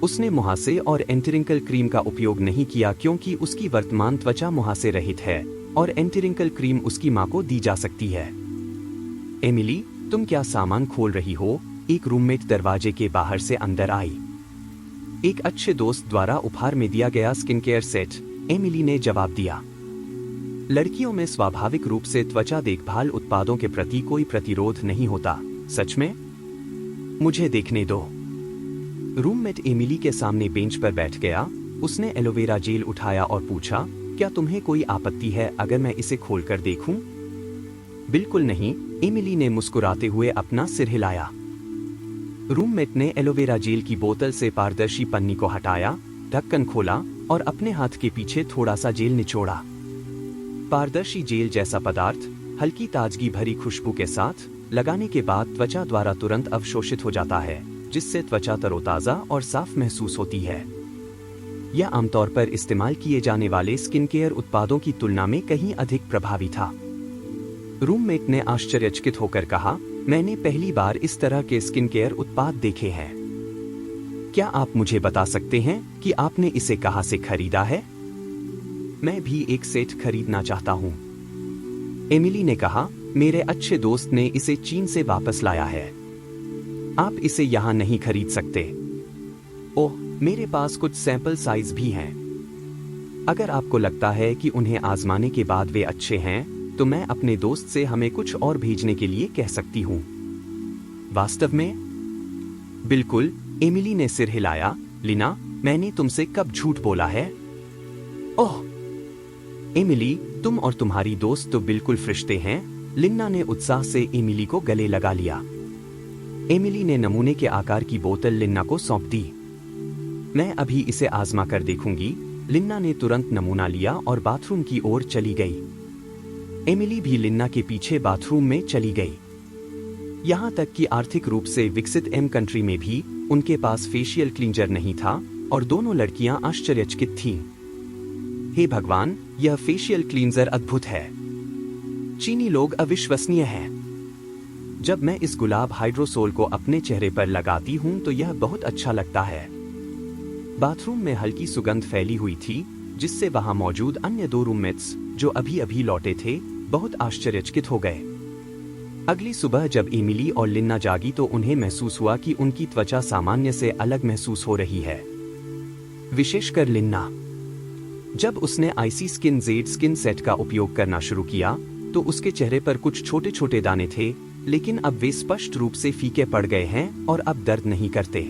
उसने मुहासे और एंटीरिंकल क्रीम का उपयोग नहीं किया, क्योंकि उसकी वर्तमान त्वचा मुहासे रहित है और एंटीरिंकल क्रीम उसकी मां को दी जा सकती है। एमिली, तुम क्या सामान खोल रही हो? एक रूममेट दरवाजे के बाहर से अंदर आई। एक अच्छे दोस्त द्वारा उपहार में दिया गया स्किन केयर सेट, एमिली ने जवाब दिया। लड़कियों में स्वाभाविक रूप से त्वचा देखभाल उत्पादों के प्रति कोई प्रतिरोध नहीं होता। सच में? मुझे देखने दो। रूममेट एमिली के सामने बेंच पर बैठ गया। उसने एलोवेरा जेल उठाया और पूछा, क्या तुम्हें कोई आपत्ति है अगर मैं इसे खोलकर देखूं? बिल्कुल नहीं, एमिली ने मुस्कुराते हुए अपना सिर हिलाया। रूममेट ने एलोवेरा जेल की बोतल से पारदर्शी पन्नी को हटाया, ढक्कन खोला और अपने हाथ के पीछे थोड़ा सा जेल निचोड़ा। पारदर्शी जेल जैसा पदार्थ हल्की ताजगी भरी खुशबू के साथ लगाने के बाद त्वचा द्वारा तुरंत अवशोषित हो जाता है, जिससे त्वचा तरोताजा और साफ महसूस होती है। यह आमतौर पर इस्तेमाल किए जाने वाले स्किन केयर उत्पादों की तुलना में कहीं अधिक प्रभावी था। रूममेट ने आश्चर्यचकित होकर कहा, मैंने पहली बार इस तरह के स्किन केयर उत्पाद देखे हैं। क्या आप मुझे बता सकते हैं कि आपने इसे कहां से खरीदा है? मैं भी एक सेट खरीदना चाहता हूं। एमिली ने कहा, मेरे अच्छे दोस्त ने इसे चीन से वापस लाया है। आप इसे यहां नहीं खरीद सकते। ओह, मेरे पास कुछ सैंपल साइज भी हैं। अगर आपको लगता है कि उन्हें आजमाने के बाद वे अच्छे हैं, तो मैं अपने दोस्त से हमें कुछ और भेजने के लिए कह सकती हूँ। वास्तव में? बिल्कुल, एमिली ने सिर हिलाया। लिना, मैंने तुमसे कब झूठ बोला है? ओह एमिली, तुम और तुम्हारी दोस्त तो बिल्कुल फरिश्ते हैं। लिना ने उत्साह से एमिली को गले लगा लिया। एमिली ने नमूने के आकार की बोतल लिना को सौंप दी। मैं अभी इसे आजमा कर देखूंगी। लिना ने तुरंत नमूना लिया और बाथरूम की ओर चली गई। एमिली भी लिना के पीछे बाथरूम में चली गई। यहां तक कि आर्थिक रूप से विकसित कंट्री में भी उनके पास फेशियल क्लींजर नहीं था और दोनों लड़कियां आश्चर्यचकित थीं। हे भगवान, यह फेशियल क्लींजर अद्भुत है। चीनी लोग अविश्वसनीय हैं। जब मैं इस गुलाब हाइड्रोसोल को अपने चेहरे पर लगाती हूं तो यह बहुत अच्छा लगता है। बाथरूम में हल्की सुगंध फैली हुई थी, जिससे वहां मौजूद अन्य दो रूममेट्स जो अभी अभी लौटे थे बहुत आश्चर्यचकित हो गए। अगली सुबह जब एमिली और लिना जागी तो उन्हें महसूस हुआ कि उनकी त्वचा सामान्य से अलग महसूस हो रही है। विशेषकर लिना। जब उसने IC skin Z skin set का उपयोग करना शुरू किया तो उसके चेहरे पर कुछ छोटे छोटे दाने थे, लेकिन अब वे स्पष्ट रूप से फीके पड़ गए हैं और अब दर्द नहीं करते।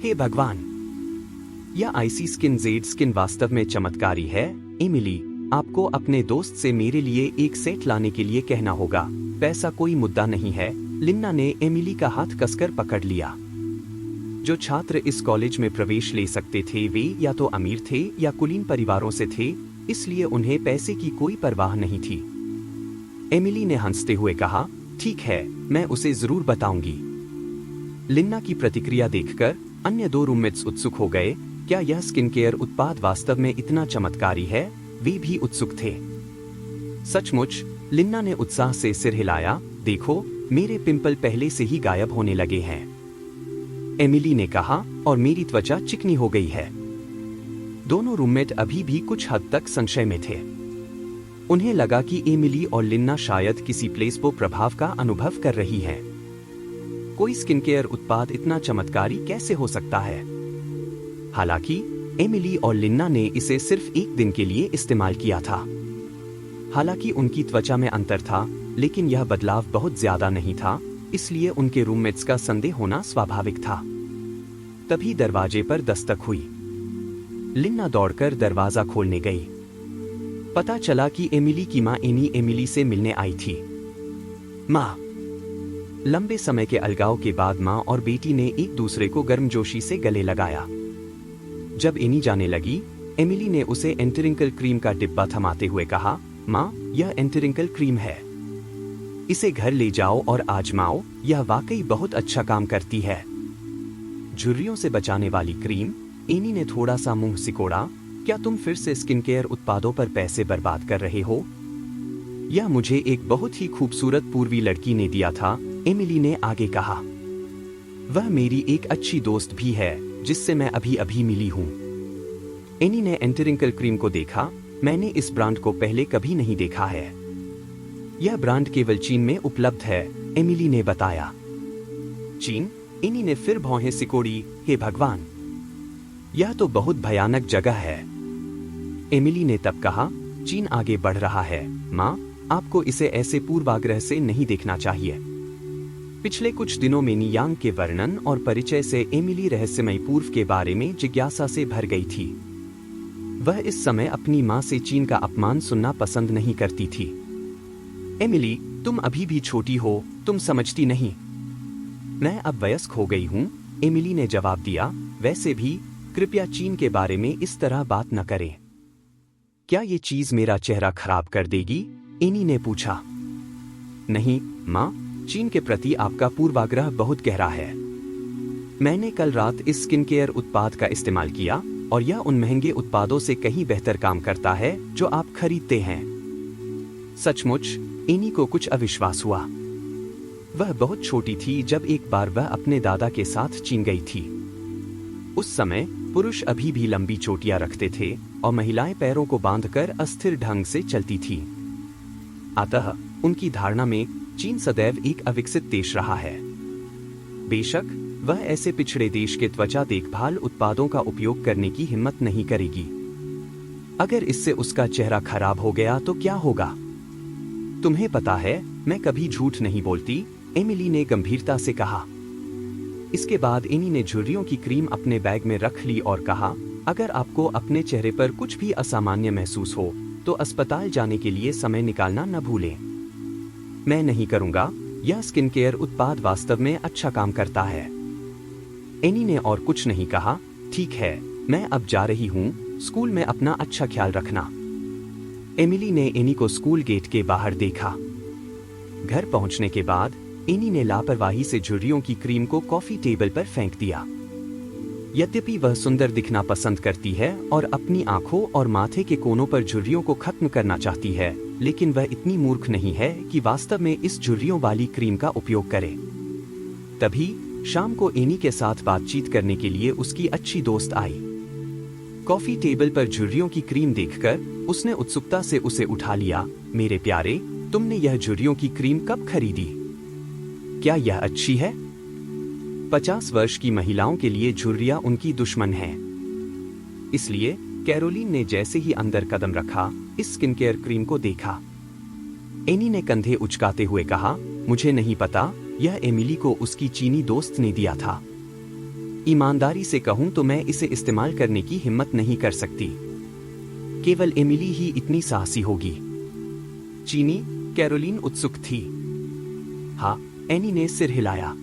हे भगवान, यह आईसी स्किन जेड स्किन वास्तव में चमत्कारी है। एमिली, आपको अपने दोस्त से मेरे लिए एक सेट लाने के लिए कहना होगा। पैसा कोई मुद्दा नहीं है। लिना ने एमिली का हाथ कसकर पकड़ लिया। जो छात्र इस कॉलेज में प्रवेश ले सकते थे वे या तो अमीर थे या कुलीन परिवारों से थे, इसलिए उन्हें पैसे की कोई परवाह नहीं थी। एमिली ने हंसते हुए कहा, ठीक है, मैं उसे जरूर बताऊंगी। लिना की प्रतिक्रिया देखकर अन्य दो रूममेट्स उत्सुक हो गए। क्या यह स्किन केयर उत्पाद वास्तव में इतना चमत्कारी है? वे भी उत्सुक थे। सचमुच, लिना ने उत्साह से सिर हिलाया। देखो, मेरे पिंपल पहले से ही गायब होने लगे हैं। एमिली ने कहा, और मेरी त्वचा चिकनी हो गई है। दोनों रूममेट अभी भी कुछ हद तक संशय में थे। उन्हें लगा कि एमिली और लिना शायद किसी प्लेसबो प्रभाव का अनुभव कर रही हैं। कोई स्किन केयर उत्पाद इतना चमत्कारी कैसे हो सकता है? हालांकि एमिली और लिना ने इसे सिर्फ एक दिन के लिए इस्तेमाल किया था। हालांकि उनकी त्वचा में अंतर था, लेकिन यह बदलाव बहुत ज्यादा नहीं था, इसलिए उनके रूममेट्स का संदेह होना स्वाभाविक था। तभी दरवाजे पर दस्तक हुई। लिना दौड़कर दरवाजा खोलने गई। पता चला कि एमिली की मां एनी एमिली से मिलने आई थी। मां। लंबे समय के अलगाव के बाद मां और बेटी ने एक दूसरे को गर्मजोशी से गले लगाया। जब एनी जाने लगी, एमिली ने उसे एंटीरिंकल क्रीम का डिब्बा थमाते हुए कहा, मां, यह एंटीरिंकल क्रीम है। इसे घर ले जाओ और आजमाओ, यह वाकई बहुत अच्छा काम करती है। झुर्रियों से बचाने वाली क्रीम। एनी ने थोड़ा सा मुंह सिकोड़ा। क्या तुम फिर से स्किन केयर उत्पादों पर पैसे बर्बाद कर रहे हो? यह मुझे एक बहुत ही खूबसूरत पूर्वी लड़की ने दिया था, एमिली ने आगे कहा। वह मेरी एक अच्छी दोस्त भी है, जिससे मैं अभी अभी मिली हूँ। एनी ने एंटीरिंकल क्रीम को देखा। मैंने इस ब्रांड को पहले कभी नहीं देखा है। यह ब्रांड केवल चीन में उपलब्ध है, एमिली ने बताया। चीन? एनी ने फिर भौहें सिकोड़ी। हे भगवान, यह तो बहुत भयानक जगह है। एमिली ने तब कहा। चीन आगे बढ़ रहा है। माँ, आपको इसे ऐसे पूर्वाग्रह से नहीं देखना चाहिए। पिछले कुछ दिनों में नियांग के वर्णन और परिचय से एमिली रहस्यमय पूर्व के बारे में जिज्ञासा से भर गई थी। वह इस समय अपनी माँ से चीन का अपमान सुनना पसंद नहीं करती थी। एमिली, तुम अभी भी छोटी हो, तुम समझती नहीं। मैं अब वयस्क हो गई हूँ, एमिली ने जवाब दिया। वैसे भी कृपया चीन के बारे में इस तरह बात न करें। क्या ये चीज मेरा चेहरा खराब कर देगी? एनी ने पूछा। नहीं माँ, चीन के प्रति आपका पूर्वाग्रह बहुत गहरा है। मैंने कल रात इस स्किन केयर उत्पाद का इस्तेमाल किया और यह उन महंगे उत्पादों से कहीं बेहतर काम करता है जो आप खरीदते हैं। सचमुच? एनी को कुछ अविश्वास हुआ। वह बहुत छोटी थी जब एक बार वह अपने दादा के साथ चीन गई थी। उस समय पुरुष अभी भी लंबी चोटियां रखते थे और महिलाएं पैरों को बांधकर अस्थिर ढंग से चलती थी। अतः उनकी धारणा में चीन सदैव एक अविकसित देश रहा है। बेशक वह ऐसे पिछड़े देश के त्वचा देखभाल उत्पादों का उपयोग करने की हिम्मत नहीं करेगी। अगर इससे उसका चेहरा खराब हो गया तो क्या होगा? तुम्हें पता है, मैं कभी झूठ नहीं बोलती, एमिली ने गंभीरता से कहा। इसके बाद एनी ने झुर्रियों की क्रीम अपने बैग में रख ली और कहा, अगर आपको अपने चेहरे पर कुछ भी असामान्य महसूस हो तो अस्पताल जाने के लिए समय निकालना न भूलें। मैं नहीं करूंगा, यह स्किन केयर उत्पाद वास्तव में अच्छा काम करता है। एनी ने और कुछ नहीं कहा। ठीक है, मैं अब जा रही हूँ, स्कूल में अपना अच्छा ख्याल रखना। एमिली ने एनी को स्कूल गेट के बाहर देखा। घर पहुंचने के बाद एनी ने लापरवाही से झुर्रियों की क्रीम को कॉफी टेबल पर फेंक दिया। यद्यपि वह सुंदर दिखना पसंद करती है और अपनी आंखों और माथे के कोनों पर झुर्रियों को खत्म करना चाहती है, लेकिन वह इतनी मूर्ख नहीं है कि वास्तव में इस झुर्रियों वाली क्रीम का उपयोग करे। तभी शाम को एनी के साथ बातचीत करने के लिए उसकी अच्छी दोस्त आई। कॉफी टेबल पर झुर्रियों की क्रीम देखकर उसने उत्सुकता से उसे उठा लिया। मेरे प्यारे, तुमने यह झुर्रियों की क्रीम कब खरीदी? क्या यह अच्छी है? 50 वर्ष की महिलाओं के लिए झुर्रियां उनकी दुश्मन हैं। इसलिए कैरोलीन ने जैसे ही अंदर कदम रखा, इस स्किन केयर क्रीम को देखा। एनी ने कंधे उचकाते हुए कहा, मुझे नहीं पता, यह एमिली को उसकी चीनी दोस्त ने दिया था। ईमानदारी से कहूं तो मैं इसे इस्तेमाल करने की हिम्मत नहीं कर सकती। केवल एमिली ही इतनी साहसी होगी। चीनी? कैरोलीन उत्सुक थी। हाँ, एनी ने सिर हिलाया।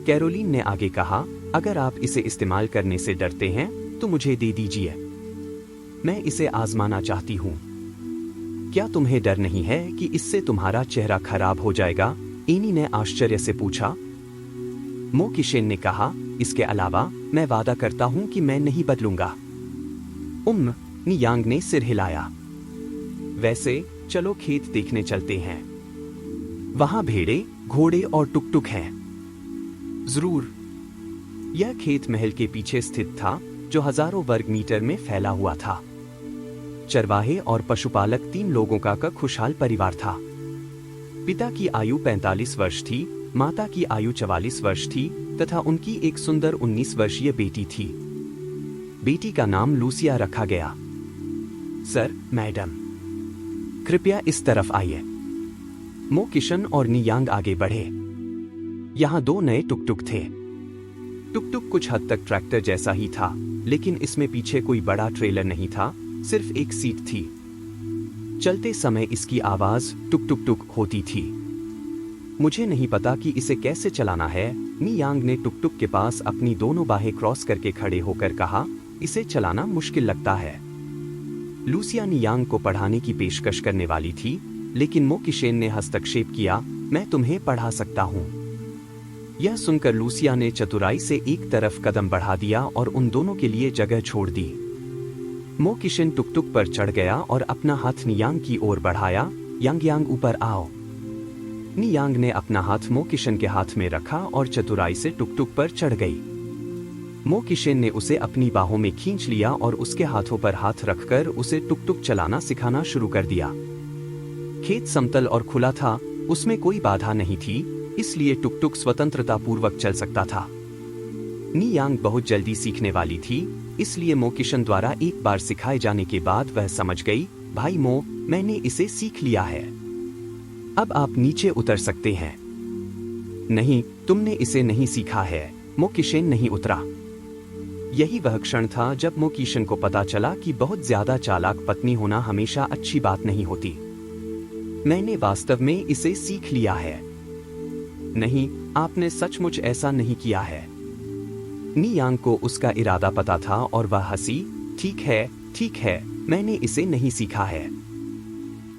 कैरोलीन ने आगे कहा, अगर आप इसे इस्तेमाल करने से डरते हैं तो मुझे दे दीजिए। मैं इसे आजमाना चाहती हूँ। क्या तुम्हें डर नहीं है कि इससे तुम्हारा चेहरा खराब हो जाएगा? एनी ने आश्चर्य से पूछा। मो किशेन ने कहा, इसके अलावा मैं वादा करता हूँ कि मैं नहीं बदलूंगा। नियांग ने सिर हिलाया। वैसे चलो खेत देखने चलते हैं। वहां भेड़े, घोड़े और टुकटुक हैं। जरूर। यह खेत महल के पीछे स्थित था, जो हजारों वर्ग मीटर में फैला हुआ था। चरवाहे और पशुपालक 3 लोगों का खुशहाल परिवार था। पिता की आयु 45 वर्ष थी, माता की आयु 44 वर्ष थी तथा उनकी एक सुंदर 19 वर्षीय बेटी थी। बेटी का नाम लूसिया रखा गया। सर, मैडम, कृपया इस तरफ आइए। मो किशन और नियांग आगे बढ़े। यहाँ 2 नए टुकटुक थे। टुकटुक कुछ हद तक ट्रैक्टर जैसा ही था, लेकिन इसमें पीछे कोई बड़ा ट्रेलर नहीं था, सिर्फ एक सीट थी। चलते समय इसकी आवाज टुक टुक टुक होती थी। मुझे नहीं पता कि इसे कैसे चलाना है, नियांग ने टुक टुक के पास अपनी दोनों बाहें क्रॉस करके खड़े होकर कहा। इसे चलाना मुश्किल लगता है। लूसिया नियांग को पढ़ाने की पेशकश करने वाली थी, लेकिन मो किशेन ने हस्तक्षेप किया, मैं तुम्हें पढ़ा सकता हूँ। यह सुनकर लूसिया ने चतुराई से एक तरफ कदम बढ़ा दिया और उन दोनों के लिए जगह छोड़ दी। मो किशेन टुकटुक पर चढ़ गया और अपना हाथ नियांग की ओर बढ़ाया। यांग ऊपर आओ। नियांग ने अपना हाथ मो किशेन के हाथ में रखा और चतुराई से टुकटुक पर चढ़ गई। मो किशेन ने उसे अपनी बाहों में खींच लिया और उसके हाथों पर हाथ रखकर उसे टुकटुक चलाना सिखाना शुरू कर दिया। खेत समतल और खुला था, उसमें कोई बाधा नहीं थी, इसलिए टुकटुक स्वतंत्रता पूर्वक चल सकता था। नियांग बहुत जल्दी सीखने वाली थी, इसलिए मो किशन द्वारा एक बार सिखाए जाने के बाद वह समझ गई, भाई मो, मैंने इसे सीख लिया है, अब आप नीचे उतर सकते हैं। नहीं, तुमने इसे नहीं सीखा है, मो किशन नहीं उतरा। यही वह क्षण था जब मो किशन को पता चला कि बहुत ज्यादा चालाक पत्नी होना हमेशा अच्छी बात नहीं होती। मैंने वास्तव में इसे सीख लिया है। नहीं, आपने सचमुच ऐसा नहीं किया है। नियांग को उसका इरादा पता था और वह हंसी, ठीक है, मैंने इसे नहीं सीखा है।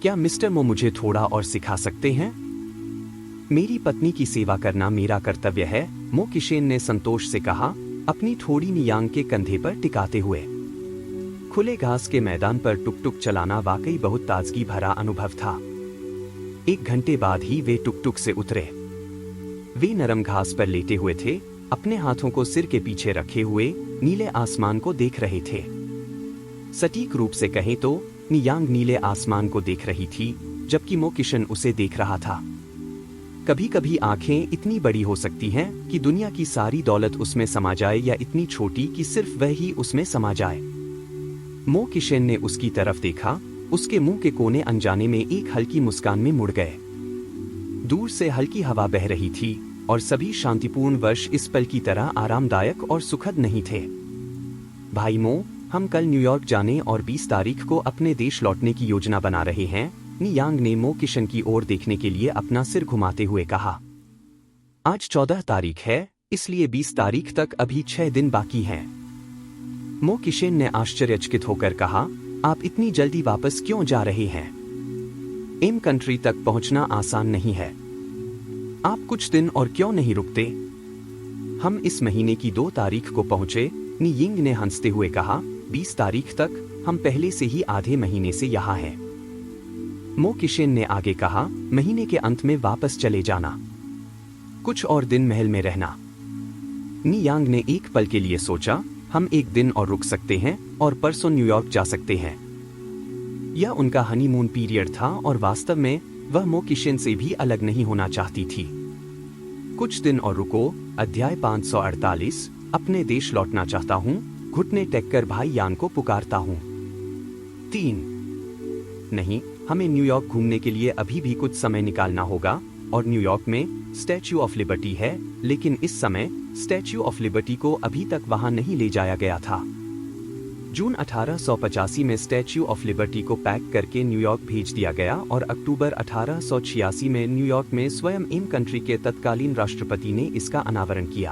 क्या मिस्टर मो मुझे थोड़ा और सिखा सकते हैं? मेरी पत्नी की सेवा करना मेरा कर्तव्य है, मो किशन ने संतोष से कहा, अपनी थोड़ी नियांग के कंधे पर टिकाते हुए। खुले घास के मैदान पर टुक टुक चलाना वाकई बहुत ताजगी भरा अनुभव था। 1 घंटे बाद ही वे टुक टुक से उतरे। वे नरम घास पर लेटे हुए थे, अपने हाथों को सिर के पीछे रखे हुए नीले आसमान को देख रहे थे। सटीक रूप से कहें तो नियांग नीले आसमान को देख रही थी, जबकि मो किशन उसे देख रहा था। कभी कभी आंखें इतनी बड़ी हो सकती हैं कि दुनिया की सारी दौलत उसमें समा जाए, या इतनी छोटी कि सिर्फ वह ही उसमें समा जाए। मो किशन ने उसकी तरफ देखा, उसके मुंह के कोने अनजाने में एक हल्की मुस्कान में मुड़ गए। दूर से हल्की हवा बह रही थी और सभी शांतिपूर्ण वर्ष इस पल की तरह आरामदायक और सुखद नहीं थे। भाई मो, हम कल न्यूयॉर्क जाने और 20 तारीख को अपने देश लौटने की योजना बना रहे हैं, नियांग ने मो किशन की ओर देखने के लिए अपना सिर घुमाते हुए कहा। आज 14 तारीख है, इसलिए 20 तारीख तक अभी 6 दिन बाकी हैं। मो किशन ने आश्चर्यचकित होकर कहा, आप इतनी जल्दी वापस क्यों जा रहे हैं? एम कंट्री तक पहुंचना आसान नहीं है। आप कुछ दिन और क्यों नहीं रुकते? हम इस महीने की 2 तारीख को पहुंचे, नियिंग ने हंसते हुए कहा, 20 तारीख तक हम पहले से ही आधे महीने से यहाँ हैं। मो किशन ने आगे कहा, महीने के अंत में वापस चले जाना, कुछ और दिन महल में रहना। नियांग ने एक पल के लिए सोचा, हम 1 दिन और रुक सकते हैं और परसों न्यूयॉर्क जा सकते हैं। यह उनका हनीमून पीरियड था और वास्तव में वह मो किशन से भी अलग नहीं होना चाहती थी। कुछ दिन और रुको। अध्याय 548, अपने देश लौटना चाहता हूँ, घुटने टेक कर भाई यान को पुकारता हूँ। 3 नहीं, हमें न्यूयॉर्क घूमने के लिए अभी भी कुछ समय निकालना होगा और न्यूयॉर्क में स्टैच्यू ऑफ लिबर्टी है, लेकिन इस समय स्टैच्यू ऑफ लिबर्टी को अभी तक वहां नहीं ले जाया गया था। जून 1885 में स्टैच्यू ऑफ लिबर्टी को पैक करके न्यूयॉर्क भेज दिया गया और अक्टूबर 1886 में न्यूयॉर्क में स्वयं एम कंट्री के तत्कालीन राष्ट्रपति ने इसका अनावरण किया।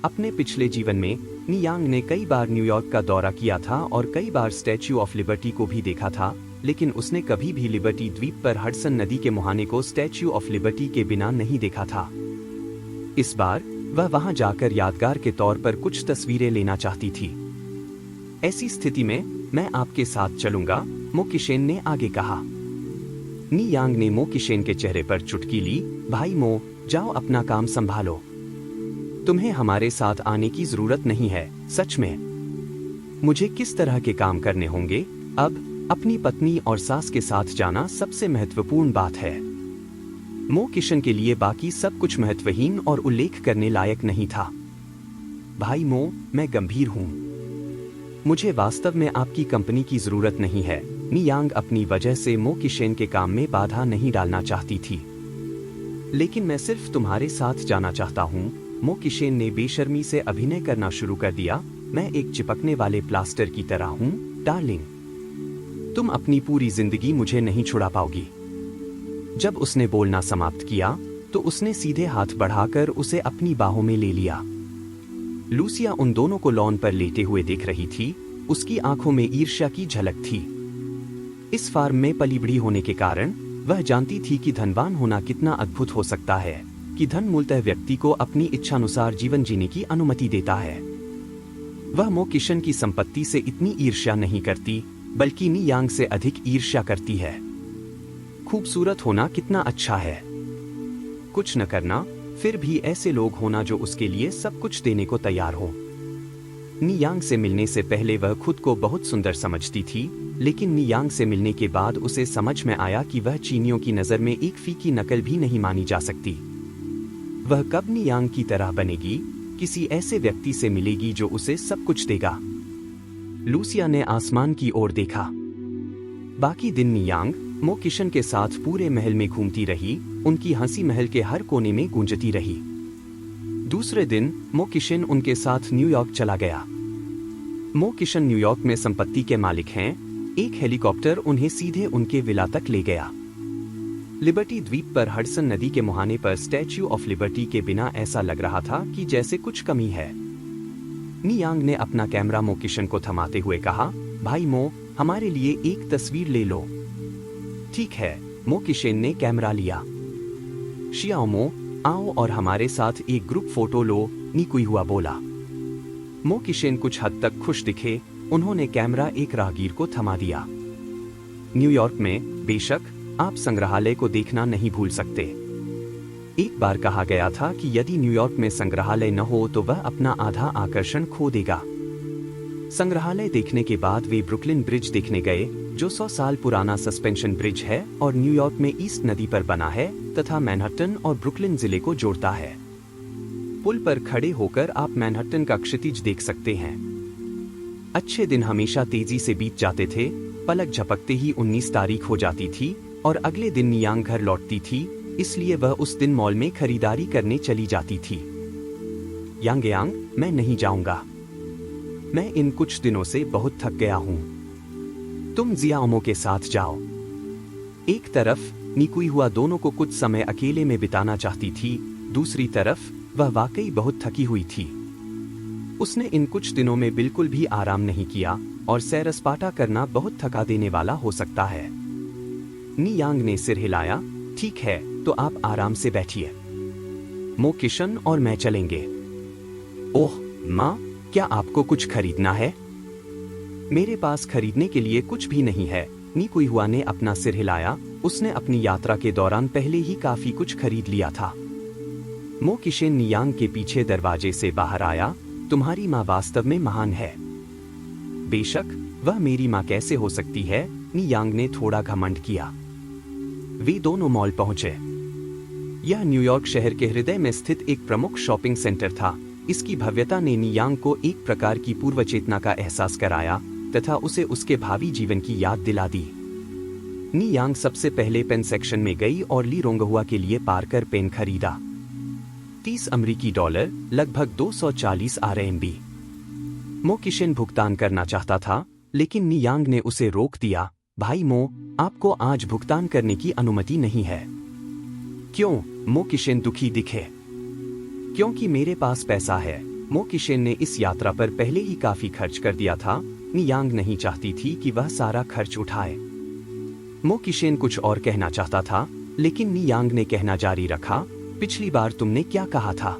अपने पिछले जीवन में नियांग ने कई बार न्यूयॉर्क का दौरा किया था और कई बार स्टैच्यू ऑफ लिबर्टी को भी देखा था, लेकिन उसने कभी भी लिबर्टी द्वीप पर हडसन नदी के मुहाने को स्टैच्यू ऑफ लिबर्टी के बिना नहीं देखा था। इस बार वह वहां जाकर यादगार के तौर पर कुछ तस्वीरें लेना चाहती थी। ऐसी स्थिति में मैं आपके साथ चलूंगा, मो किशन ने आगे कहा। नियांग ने मो किशन के चेहरे पर चुटकी ली, भाई मो, जाओ अपना काम संभालो, तुम्हें हमारे साथ आने की जरूरत नहीं है। सच में मुझे किस तरह के काम करने होंगे? अब अपनी पत्नी और सास के साथ जाना सबसे महत्वपूर्ण बात है। मो किशन के लिए बाकी सब कुछ महत्वहीन और उल्लेख करने लायक नहीं था। भाई मो, मैं गंभीर हूं, मुझे वास्तव में आपकी कंपनी की जरूरत नहीं है। नियांग अपनी वजह से मो किशन के काम में बाधा नहीं डालना चाहती थी। लेकिन मैं सिर्फ तुम्हारे साथ जाना चाहता हूँ। मो किशन ने बेशर्मी से अभिनय करना शुरू कर दिया, मैं एक चिपकने वाले प्लास्टर की तरह हूँ, डार्लिंग, तुम अपनी पूरी जिंदगी मुझे नहीं छुड़ा पाओगी। जब उसने बोलना समाप्त किया तो उसने सीधे हाथ बढ़ाकर उसे अपनी बाहों में ले लिया। लूसिया उन दोनों को लॉन पर लेटे हुए देख रही थी, उसकी आंखों में ईर्ष्या की झलक थी। इस फार्म में पली बढ़ी होने के कारण वह जानती थी कि धनवान होना कितना अद्भुत हो सकता है, कि धन मूलतः व्यक्ति को अपनी इच्छानुसार जीवन जीने की अनुमति देता है। वह मो किशन की संपत्ति से इतनी ईर्ष्या नहीं करती, बल्कि नियांग से अधिक ईर्ष्या करती है। खूबसूरत होना कितना अच्छा है, कुछ न करना, फिर भी ऐसे लोग होना जो उसके लिए सब कुछ देने को तैयार हो। नियांग से मिलने से पहले वह खुद को बहुत सुंदर समझती थी, लेकिन नियांग से मिलने के बाद उसे समझ में आया कि वह चीनियों की नजर में एक फीकी नकल भी नहीं मानी जा सकती। वह कब नियांग की तरह बनेगी, किसी ऐसे व्यक्ति से मिलेगी जो उसे सब कुछ देगा। लूसिया ने आसमान की ओर देखा। बाकी दिन नियांग मो किशन के साथ पूरे महल में घूमती रही। उनकी हंसी महल के हर कोने में गूंजती रही। दूसरे दिन मो किशन उनके साथ न्यूयॉर्क चला गया। मो किशन न्यूयॉर्क में संपत्ति के मालिक हैं। एक हेलीकॉप्टर उन्हें सीधे उनके विला तक ले गया। लिबर्टी द्वीप पर हडसन नदी के मुहाने पर स्टैच्यू ऑफ लिबर्टी के बिना ऐसा लग रहा था कि जैसे कुछ कमी है। नियांग ने अपना कैमरा मो किशन को थमाते हुए कहा, भाई मो, हमारे लिए एक तस्वीर ले लो। ठीक है, मो किशन ने कैमरा लिया। शियाओमो, आओ और हमारे साथ एक ग्रुप फोटो लो, निकुई बोला। मो किशन कुछ हद तक खुश दिखे। उन्होंने कैमरा एक राहगीर को थमा दिया। न्यूयॉर्क में बेशक आप संग्रहालय को देखना नहीं भूल सकते। एक बार कहा गया था कि यदि न्यूयॉर्क में संग्रहालय न हो तो वह अपना आधा आकर्षण खो देगा। संग्रहालय देखने के बाद वे ब्रुकलिन ब्रिज देखने गए, जो 100 साल पुराना सस्पेंशन ब्रिज है और न्यूयॉर्क में ईस्ट नदी पर बना है तथा मैनहट्टन और ब्रुकलिन जिले को जोड़ता है। पुल पर खड़े होकर आप मैनहट्टन का क्षितिज देख सकते हैं। अच्छे दिन हमेशा तेजी से बीत जाते थे। पलक झपकते ही 19 तारीख हो जाती थी और अगले दिन नियांग घर लौटती थी, इसलिए वह उस दिन मॉल में खरीदारी करने चली जाती थी। यांग, मैं नहीं जाऊंगा। मैं इन कुछ दिनों से बहुत थक गया हूं। तुम जियाओमो के साथ जाओ। एक तरफ निकुई दोनों को कुछ समय अकेले में बिताना चाहती थी, दूसरी तरफ वह वाकई बहुत थकी हुई थी। उसने इन कुछ दिनों में बिल्कुल भी आराम नहीं किया और सैर सपाटा करना बहुत थका देने वाला हो सकता है। नियांग ने सिर हिलाया। ठीक है, तो आप आराम से बैठिए। मो किशन और मैं चलेंगे। ओह माँ, क्या आपको कुछ खरीदना है? मेरे पास खरीदने के लिए कुछ भी नहीं है। निकुई ने अपना सिर हिलाया। उसने अपनी यात्रा के दौरान पहले ही काफी कुछ खरीद लिया था। मो किशन नियांग के पीछे दरवाजे से बाहर आया। तुम्हारी माँ वास्तव में महान है। बेशक, वह मेरी माँ कैसे हो सकती है? नियांग ने थोड़ा घमंड किया। वे दोनों मॉल पहुंचे। यह न्यूयॉर्क शहर के हृदय में स्थित एक प्रमुख शॉपिंग सेंटर था। इसकी भव्यता ने नियांग को एक प्रकार की पूर्व चेतना का एहसास कराया तथा उसे उसके भावी जीवन की याद दिला दी। नियांग सबसे पहले पेन सेक्शन में गई और ली रोंगहुआ के लिए पार्कर पेन खरीदा। 30 अमेरिकी डॉलर, लगभग 240 RMB। मो किशन भुगतान करना चाहता था, लेकिन नियांग ने उसे रोक दिया। भाई मो, आपको आज भुगतान करने की अनुमति नहीं है। क्यों? मो किशन दुखी दिखे। क्योंकि मेरे पास पैसा है। मो किशन ने इस यात्रा पर पहले ही काफी खर्च कर दिया था। नियांग नहीं चाहती थी कि वह सारा खर्च उठाए। मो किशन कुछ और कहना चाहता था, लेकिन नियांग ने कहना जारी रखा। पिछली बार तुमने क्या कहा था?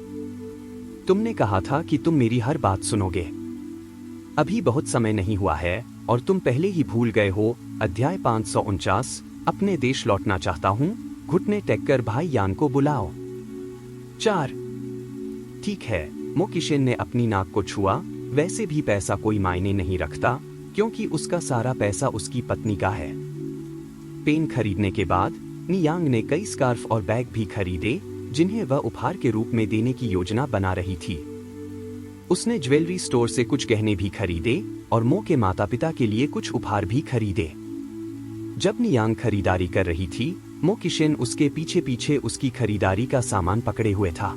तुमने कहा था कि तुम मेरी हर बात सुनोगे। अभी बहुत समय नहीं हुआ है और तुम पहले ही भूल गए हो। अध्याय 549। अपने देश लौटना चाहता हूँ। घुटने टेक कर भाई यान को बुलाओ। 4। ठीक है। मो किशन ने अपनी नाक को छुआ। वैसे भी पैसा कोई मायने नहीं रखता, क्योंकि उसका सारा पैसा उसकी पत्नी का है। पेन खरीदने के बाद नियांग ने कई स्कार्फ और बैग भी खरीदे, जिन्हें वह उपहार के रूप में देने की योजना बना रही थी। उसने ज्वेलरी स्टोर से कुछ गहने भी खरीदे और मो के माता पिता के लिए कुछ उपहार भी खरीदे। जब नियांग खरीदारी कर रही थी, मो किशन उसके पीछे पीछे उसकी खरीदारी का सामान पकड़े हुए था।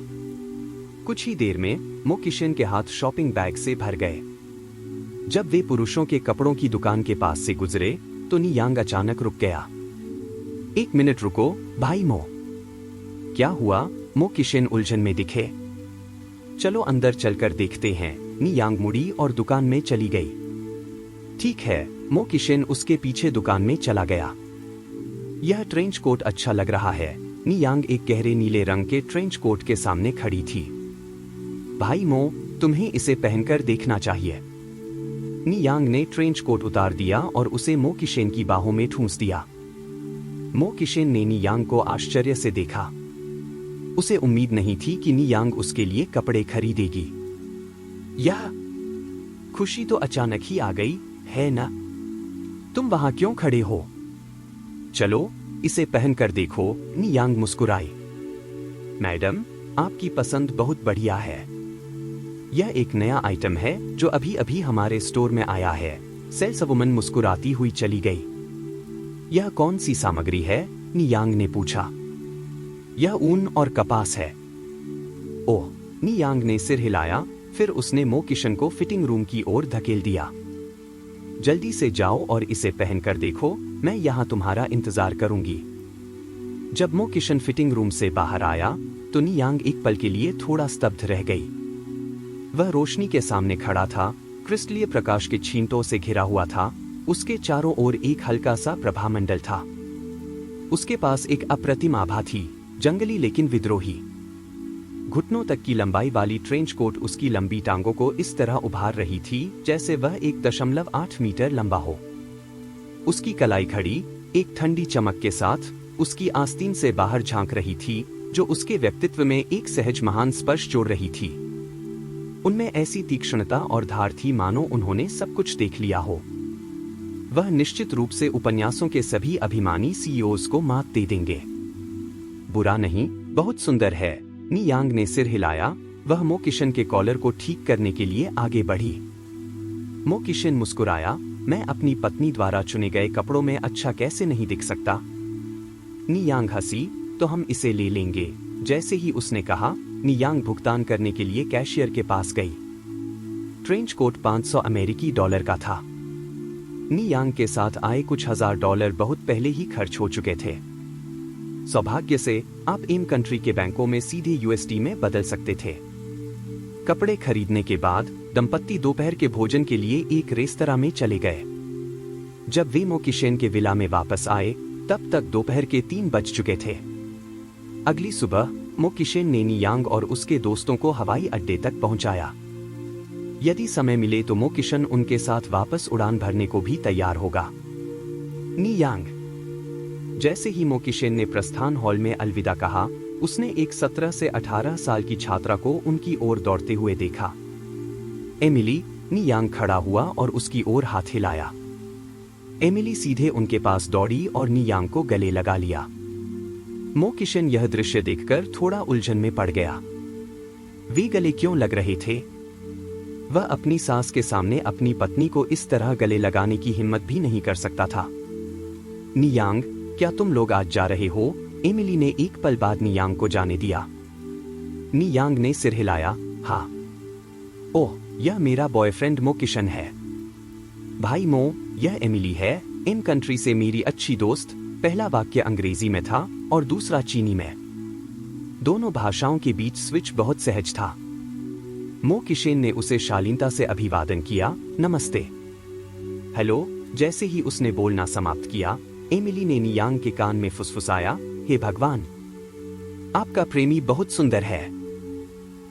कुछ ही देर में मो किशन के हाथ शॉपिंग बैग से भर गए। जब वे पुरुषों के कपड़ों की दुकान के पास से गुजरे तो नियांग अचानक रुक गया। 1 मिनट रुको भाई मो। क्या हुआ? मो किशन उलझन में दिखे। चलो अंदर चलकर देखते हैं। नियांग मुड़ी और दुकान में चली गई। ठीक है। मो किशन उसके पीछे दुकान में चला गया। यह ट्रेंच कोट अच्छा लग रहा है। नियांग एक गहरे नीले रंग के ट्रेंच कोट के सामने खड़ी थी। भाई मो, तुम्हें इसे पहनकर देखना चाहिए। नियांग ने ट्रेंच कोट उतार दिया और उसे मो किशन की बाहों में ठूंस दिया। मो किशन ने नियांग को आश्चर्य से देखा। उसे उम्मीद नहीं थी कि नियांग उसके लिए कपड़े खरीदेगी। यह खुशी तो अचानक ही आ गई, है ना? तुम वहां क्यों खड़े हो? चलो इसे पहनकर देखो। नियांग मुस्कुराई। मैडम, आपकी पसंद बहुत बढ़िया है। यह एक नया आइटम है जो अभी अभी हमारे स्टोर में आया है। सेल्सवुमन मुस्कुराती हुई चली गई। यह कौन सी सामग्री है? नियांग ने पूछा। यह ऊन और कपास है। ओह, नियांग ने सिर हिलाया, फिर उसने मो किशन को फिटिंग रूम की ओर धकेल दिया। जल्दी से जाओ और इसे पहनकर देखो, मैं यहाँ तुम्हारा इंतजार करूंगी। जब मो किशन फिटिंग रूम से बाहर आया तो नियांग एक पल के लिए थोड़ा स्तब्ध रह गई। वह रोशनी के सामने खड़ा था, क्रिस्टलीय प्रकाश के छींटों से घिरा हुआ था। उसके चारों ओर एक हल्का सा प्रभामंडल था। उसके पास एक अप्रतिम आभा थी, जंगली लेकिन विद्रोही। घुटनों तक की लंबाई वाली ट्रेंच कोट उसकी लंबी टांगों को इस तरह उभार रही थी जैसे वह 1.8 मीटर लंबा हो। उसकी कलाई खड़ी एक ठंडी चमक के साथ उसकी आस्तीन से बाहर झांक रही थी, जो उसके व्यक्तित्व में एक सहज महान स्पर्श जोड़ रही थी। उनमें ऐसी तीक्ष्णता और धार थी मानो उन्होंने सब कुछ देख लिया हो। वह निश्चित रूप से उपन्यासों के सभी अभिमानी सीईओज को मात दे देंगे। बुरा नहीं, बहुत सुंदर है। नियांग ने सिर हिलाया। वह मो किशन के कॉलर को ठीक करने के लिए आगे बढ़ी। मो किशन मुस्कुराया। मैं अपनी पत्नी द्वारा चुने गए कपड़ों में अच्छा कैसे नहीं दिख सकता? नियांग हंसी। तो हम इसे ले लेंगे। जैसे ही उसने कहा, नियांग भुगतान करने के लिए कैशियर के पास गई। ट्रेंच कोट $500 का था। नियांग के साथ आए कुछ $1000 बहुत पहले ही खर्च हो चुके थे। सौभाग्य से आप एम कंट्री के बैंकों में सीधे USD में बदल सकते थे। कपड़े खरीदने के बाद दंपत्ति दोपहर के भोजन के लिए एक रेस्तरां में चले गए। जब वे मो किशन के विला में वापस आए तब तक दोपहर के 3 बज चुके थे। अगली सुबह मो किशन ने नियांग और उसके दोस्तों को हवाई अड्डे तक पहुंचाया। यदि समय मिले तो मो किशन उनके साथ वापस उड़ान भरने को भी तैयार होगा। नियांग। जैसे ही मो किशन ने प्रस्थान हॉल में अलविदा कहा, उसने एक 17 से 18 साल की छात्रा को उनकी ओर दौड़ते हुए देखा। एमिली। नियांग खड़ा हुआ और उसकी ओर हाथ हिलाया। एमिली सीधे उनके पास दौड़ी और नियांग को गले लगा लिया। मो किशन यह दृश्य देखकर थोड़ा उलझन में पड़ गया। वे गले क्यों लग रहे थे? वह अपनी सास के सामने अपनी पत्नी को इस तरह गले लगाने की हिम्मत भी नहीं कर सकता था। नियांग, क्या तुम लोग आज जा रहे हो? एमिली ने एक पल बाद नियांग को जाने दिया। नियांग ने सिर हिलाया। हाँ। ओह, यह मेरा बॉयफ्रेंड मो किशन है। भाई मो, यह एमिली है, इन कंट्री से मेरी अच्छी दोस्त। पहला वाक्य अंग्रेजी में था और दूसरा चीनी में। दोनों भाषाओं के बीच स्विच बहुत सहज था। मो किशन ने उसे शालीनता से अभिवादन किया। नमस्ते। हेलो। जैसे ही उसने बोलना समाप्त किया, एमिली ने नियांग के कान में फुसफुसाया, हे भगवान, आपका प्रेमी बहुत सुंदर है।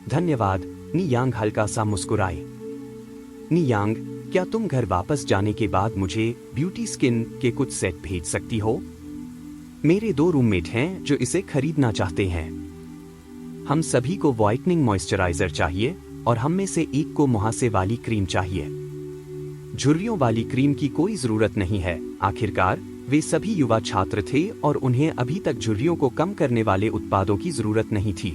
धन्यवाद। नियांग हल्का सा मुस्कुराई। नियांग, क्या तुम घर वापस जाने के बाद मुझे ब्यूटी स्किन के कुछ सेट भेज सकती हो? मेरे 2 रूममेट हैं जो इसे खरीदना चाहते हैं। हम सभी को व्हाइटनिंग मॉइस्चराइजर चाहिए और हम में से एक को मुहासे वाली क्रीम चाहिए। झुर्रियों वाली क्रीम की कोई जरूरत नहीं है। आखिरकार वे सभी युवा छात्र थे और उन्हें अभी तक झुर्रियों को कम करने वाले उत्पादों की जरूरत नहीं थी।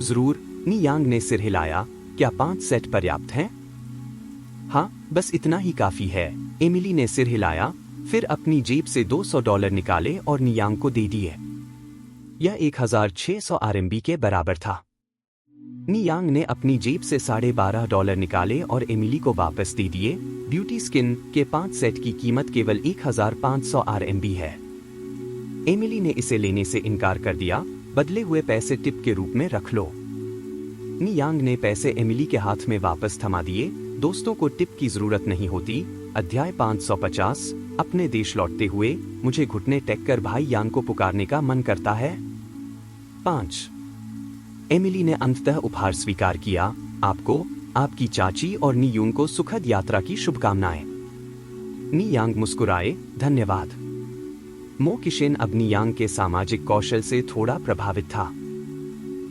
जरूर। नियांग ने सिर हिलाया। क्या 5 सेट पर्याप्त हैं? हाँ, बस इतना ही काफी है। एमिली ने सिर हिलाया, फिर अपनी जेब से $200 निकाले और नियांग को दे दिए। यह 1600 RMB के बराबर था। नियांग ने अपनी जेब से $12.5 निकाले और एमिली को वापस दे दिए। ब्यूटी स्किन के 5 सेट की कीमत केवल 1500 RMB है। एमिली ने इसे लेने से इनकार कर दिया। बदले हुए पैसे टिप के रूप में रख लो। नियांग ने पैसे एमिली के हाथ में वापस थमा दिए। दोस्तों को टिप की जरूरत नहीं होती। अध्याय 550। अपने देश लौटते हुए मुझे घुटने टेक कर भाई यांग को पुकारने का मन करता है। 5। एमिली ने अंततः उपहार स्वीकार किया। आपको, आपकी चाची और नियूंग को सुखद यात्रा की शुभकामनाएं। नियांग मुस्कुराए। धन्यवाद। मो किशन अब नियांग के सामाजिक कौशल से थोड़ा प्रभावित था।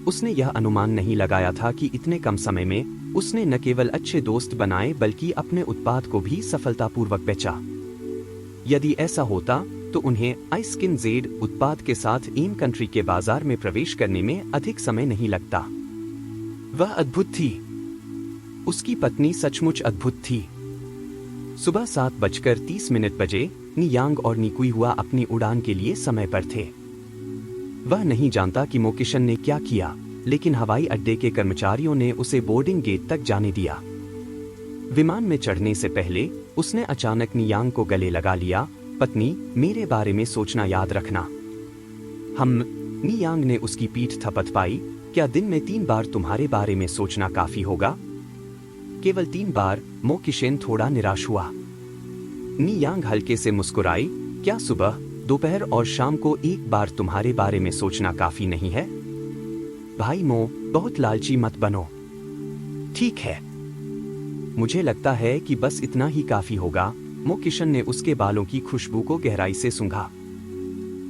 उसने यह अनुमान नहीं लगाया था कि इतने कम समय में उसने न केवल अच्छे दोस्त बनाए बल्कि अपने उत्पाद को भी सफलतापूर्वक बेचा। यदि ऐसा होता तो उन्हें आई स्किन जेड उत्पाद के साथ एम कंट्री के बाजार में प्रवेश करने में अधिक समय नहीं लगता। वह अद्भुत थी। उसकी पत्नी सचमुच अद्भुत थी। सुबह 7:30 बजे नी यांग और निकुई हुआ अपनी उड़ान के लिए समय पर थे। वह नहीं जानता कि मो किशन ने क्या किया, लेकिन हवाई अड्डे के कर्मचारियों ने उसे बोर्डिंग गेट तक जाने दिया। विमान में चढ़ने से पहले उसने अचानक नी यांग को गले लगा लिया। पत्नी, मेरे बारे में सोचना याद रखना। नी यांग ने उसकी पीठ थपथपाई। क्या दिन में 3 बार तुम्हारे बारे में सोचना काफी होगा? केवल 3 बार? मो किशन थोड़ा निराश हुआ। नी यांग हल्के से मुस्कुराई। क्या सुबह, दोपहर और शाम को 1 बार तुम्हारे बारे में सोचना काफी नहीं है? भाई मो, बहुत लालची मत बनो। ठीक है, मुझे लगता है कि बस इतना ही काफी होगा। मो किशन ने उसके बालों की खुशबू को गहराई से सूंघा।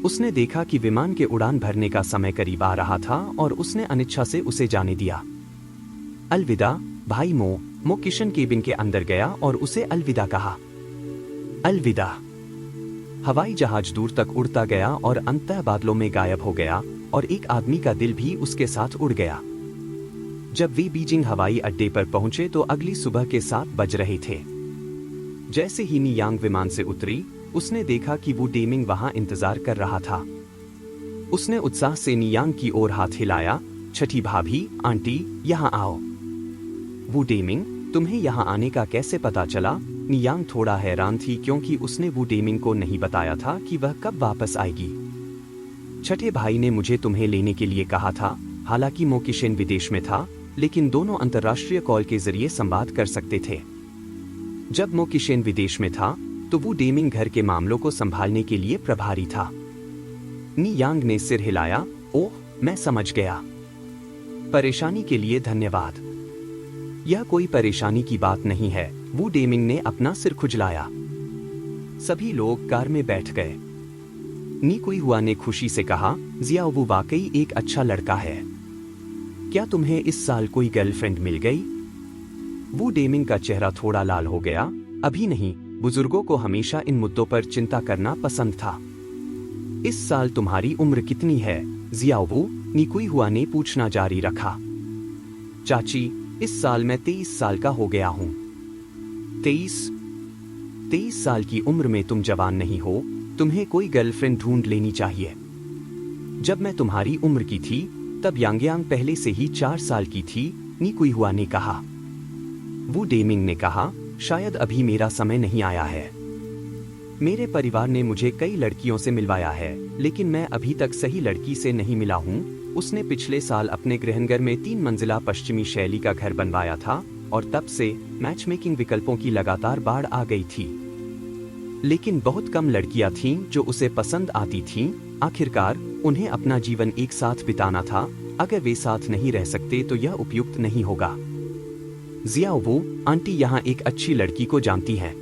उसने देखा कि विमान के उड़ान भरने का समय करीब आ रहा था और उसने अनिच्छा से उसे जाने दिया। अलविदा भाई मो। मो किशन केबिन के अंदर गया और उसे अलविदा कहा। अलविदा। हवाई जहाज दूर तक उड़ता गया और अंततः बादलों में गायब हो गया और एक आदमी का दिल भी उसके साथ उड़ गया। जब वे बीजिंग हवाई अड्डे पर पहुंचे तो अगली सुबह के 7 बज रहे थे। जैसे ही नी यांग विमान से उतरी, उसने देखा कि वू डेमिंग वहां इंतजार कर रहा था। उसने उत्साह से नी यांग की ओर हाथ हिलाया। छठी भाभी, आंटी, यहाँ आओ। वू डेमिंग, तुम्हें यहाँ आने का कैसे पता चला? नी यांग थोड़ा हैरान थी क्योंकि उसने वू डेमिंग को नहीं बताया था कि वह कब वापस आएगी। छठे भाई ने मुझे तुम्हें लेने के लिए कहा था। हालांकि मो किशन विदेश में था, लेकिन दोनों अंतर्राष्ट्रीय कॉल के जरिए संवाद कर सकते थे। जब मो किशन विदेश में था तो वू डेमिंग घर के मामलों को संभालने के लिए प्रभारी था। नी यांग ने सिर हिलाया। ओह, मैं समझ गया। परेशानी के लिए धन्यवाद। यह कोई परेशानी की बात नहीं है। वू डेमिंग ने अपना सिर खुजलाया। सभी लोग कार में बैठ गए। निकुई हुआ ने खुशी से कहा, जियाओ वो वाकई एक अच्छा लड़का है। क्या तुम्हें इस साल कोई गर्लफ्रेंड मिल गई? वू डेमिंग का चेहरा थोड़ा लाल हो गया। अभी नहीं, बुजुर्गों को हमेशा इन मुद्दों पर चिंता करना पसंद था। इस साल तुम्हारी उम्र कितनी है, जियाओ वू? निकुई हुआ ने पूछना जारी रखा। चाची, इस साल मैं 23 साल का हो गया हूँ। 23 साल की उम्र में तुम जवान नहीं हो। तुम्हें कोई गर्लफ्रेंड ढूंढ लेनी चाहिए। जब मैं तुम्हारी उम्र की थी तब यांगयांग पहले से ही 4 साल की थी, निकुई हुआ ने कहा। वू डेमिंग ने कहा, शायद अभी मेरा समय नहीं आया है। मेरे परिवार ने मुझे कई लड़कियों से मिलवाया है, लेकिन मैं अभी तक सही लड़की से नहीं मिला हूँ। उसने पिछले साल अपने गृहनगर में 3 मंजिला पश्चिमी शैली का घर बनवाया था और तब से मैचमेकिंग विकल्पों की लगातार बाढ़ आ गई थी। लेकिन बहुत कम लड़कियां थीं जो उसे पसंद आती थीं। आखिरकार उन्हें अपना जीवन एक साथ बिताना था। अगर वे साथ नहीं रह सकते तो यह उपयुक्त नहीं होगा। जियाओ वू, आंटी यहाँ एक अच्छी लड़की को जानती हैं।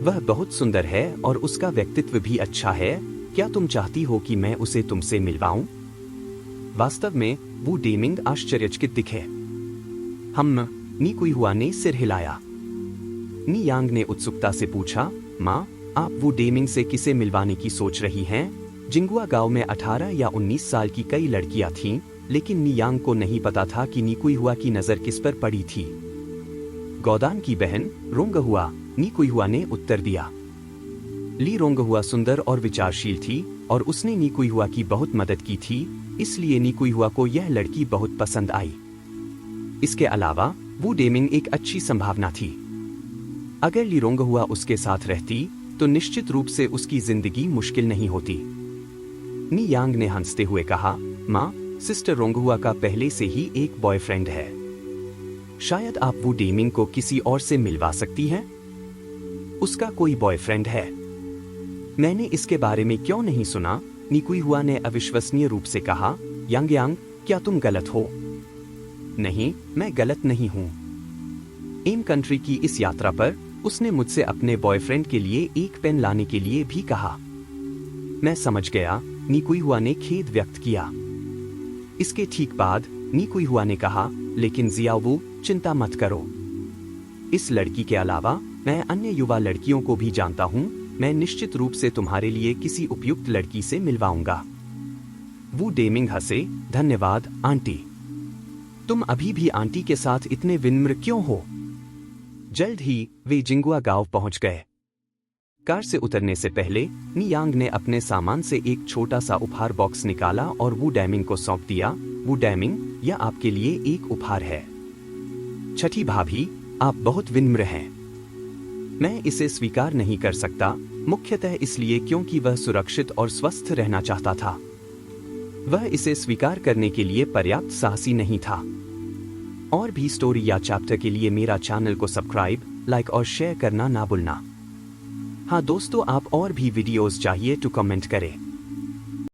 वह बहुत सुंदर है और उसका व्यक्तित्व भी अच्छा है। क्या तुम चाहती हो कि मैं उसे तुमसे मिलवाऊं? वास्तव में? वू डेमिंग आश्चर्यचकित दिखे। निकुई हुआ ने सिर हिलाया। नी यांग ने उत्सुकता से पूछा, माँ, आप वू डेमिंग से किसे मिलवाने की सोच रही हैं? जिंगुआ गांव में 18 या 19 साल की कई लड़कियां थीं, लेकिन नी यांग को नहीं पता था कि निकुई हुआ की नजर किस पर पड़ी थी। गौदान की बहन रोंगहुआ, निकुई हुआ ने उत्तर दिया। ली रोंगहुआ सुंदर और विचारशील थी और उसने निकुई हुआ की बहुत मदद की थी, इसलिए निकुई हुआ को यह लड़की बहुत पसंद आई। इसके अलावा वू डेमिंग एक अच्छी संभावना थी। अगर ली रोंगहुआ उसके साथ रहती तो निश्चित रूप से उसकी जिंदगी मुश्किल नहीं होती। नी यांग ने हंसते हुए कहा, माँ, सिस्टर रोंगहुआ का पहले से ही एक बॉयफ्रेंड है। शायद आप वू डेमिंग को किसी और से मिलवा सकती हैं। उसका कोई बॉयफ्रेंड है? मैंने इसके बारे में क्यों नहीं सुना? निकुई हुआ ने अविश्वसनीय रूप से कहा। यांगयांग, क्या तुम गलत हो? नहीं, मैं गलत नहीं हूँ। एम कंट्री की इस यात्रा पर उसने मुझसे अपने बॉयफ्रेंड के लिए एक पेन लाने के लिए भी कहा। मैं समझ गया, निकुई हुआ ने खेद व्यक्त किया। इसके ठीक बाद निकुई हुआ ने कहा, लेकिन जियाओ वू, चिंता मत करो। इस लड़की के अलावा मैं अन्य युवा लड़कियों को भी जानता हूँ। मैं निश्चित रूप से तुम्हारे लिए किसी उपयुक्त लड़की से मिलवाऊंगा। वू डेमिंग हंसे। धन्यवाद आंटी। तुम अभी भी आंटी के साथ इतने विनम्र क्यों हो? जल्द ही वे जिंगुआ गांव पहुंच गए। कार से उतरने से पहले नियांग ने अपने सामान से एक छोटा सा उपहार बॉक्स निकाला और वू डैमिंग को सौंप दिया। वू डैमिंग, यह आपके लिए एक उपहार है। छठी भाभी, आप बहुत विनम्र हैं। मैं इसे स्वीकार नहीं कर सकता, मुख्यतः इसलिए क्योंकि वह सुरक्षित और स्वस्थ रहना चाहता था। वह इसे स्वीकार करने के लिए पर्याप्त साहसी नहीं था। और भी स्टोरी या चैप्टर के लिए मेरा चैनल को सब्सक्राइब, लाइक और शेयर करना ना भूलना। हाँ दोस्तों, आप और भी वीडियोस चाहिए तो कमेंट करें।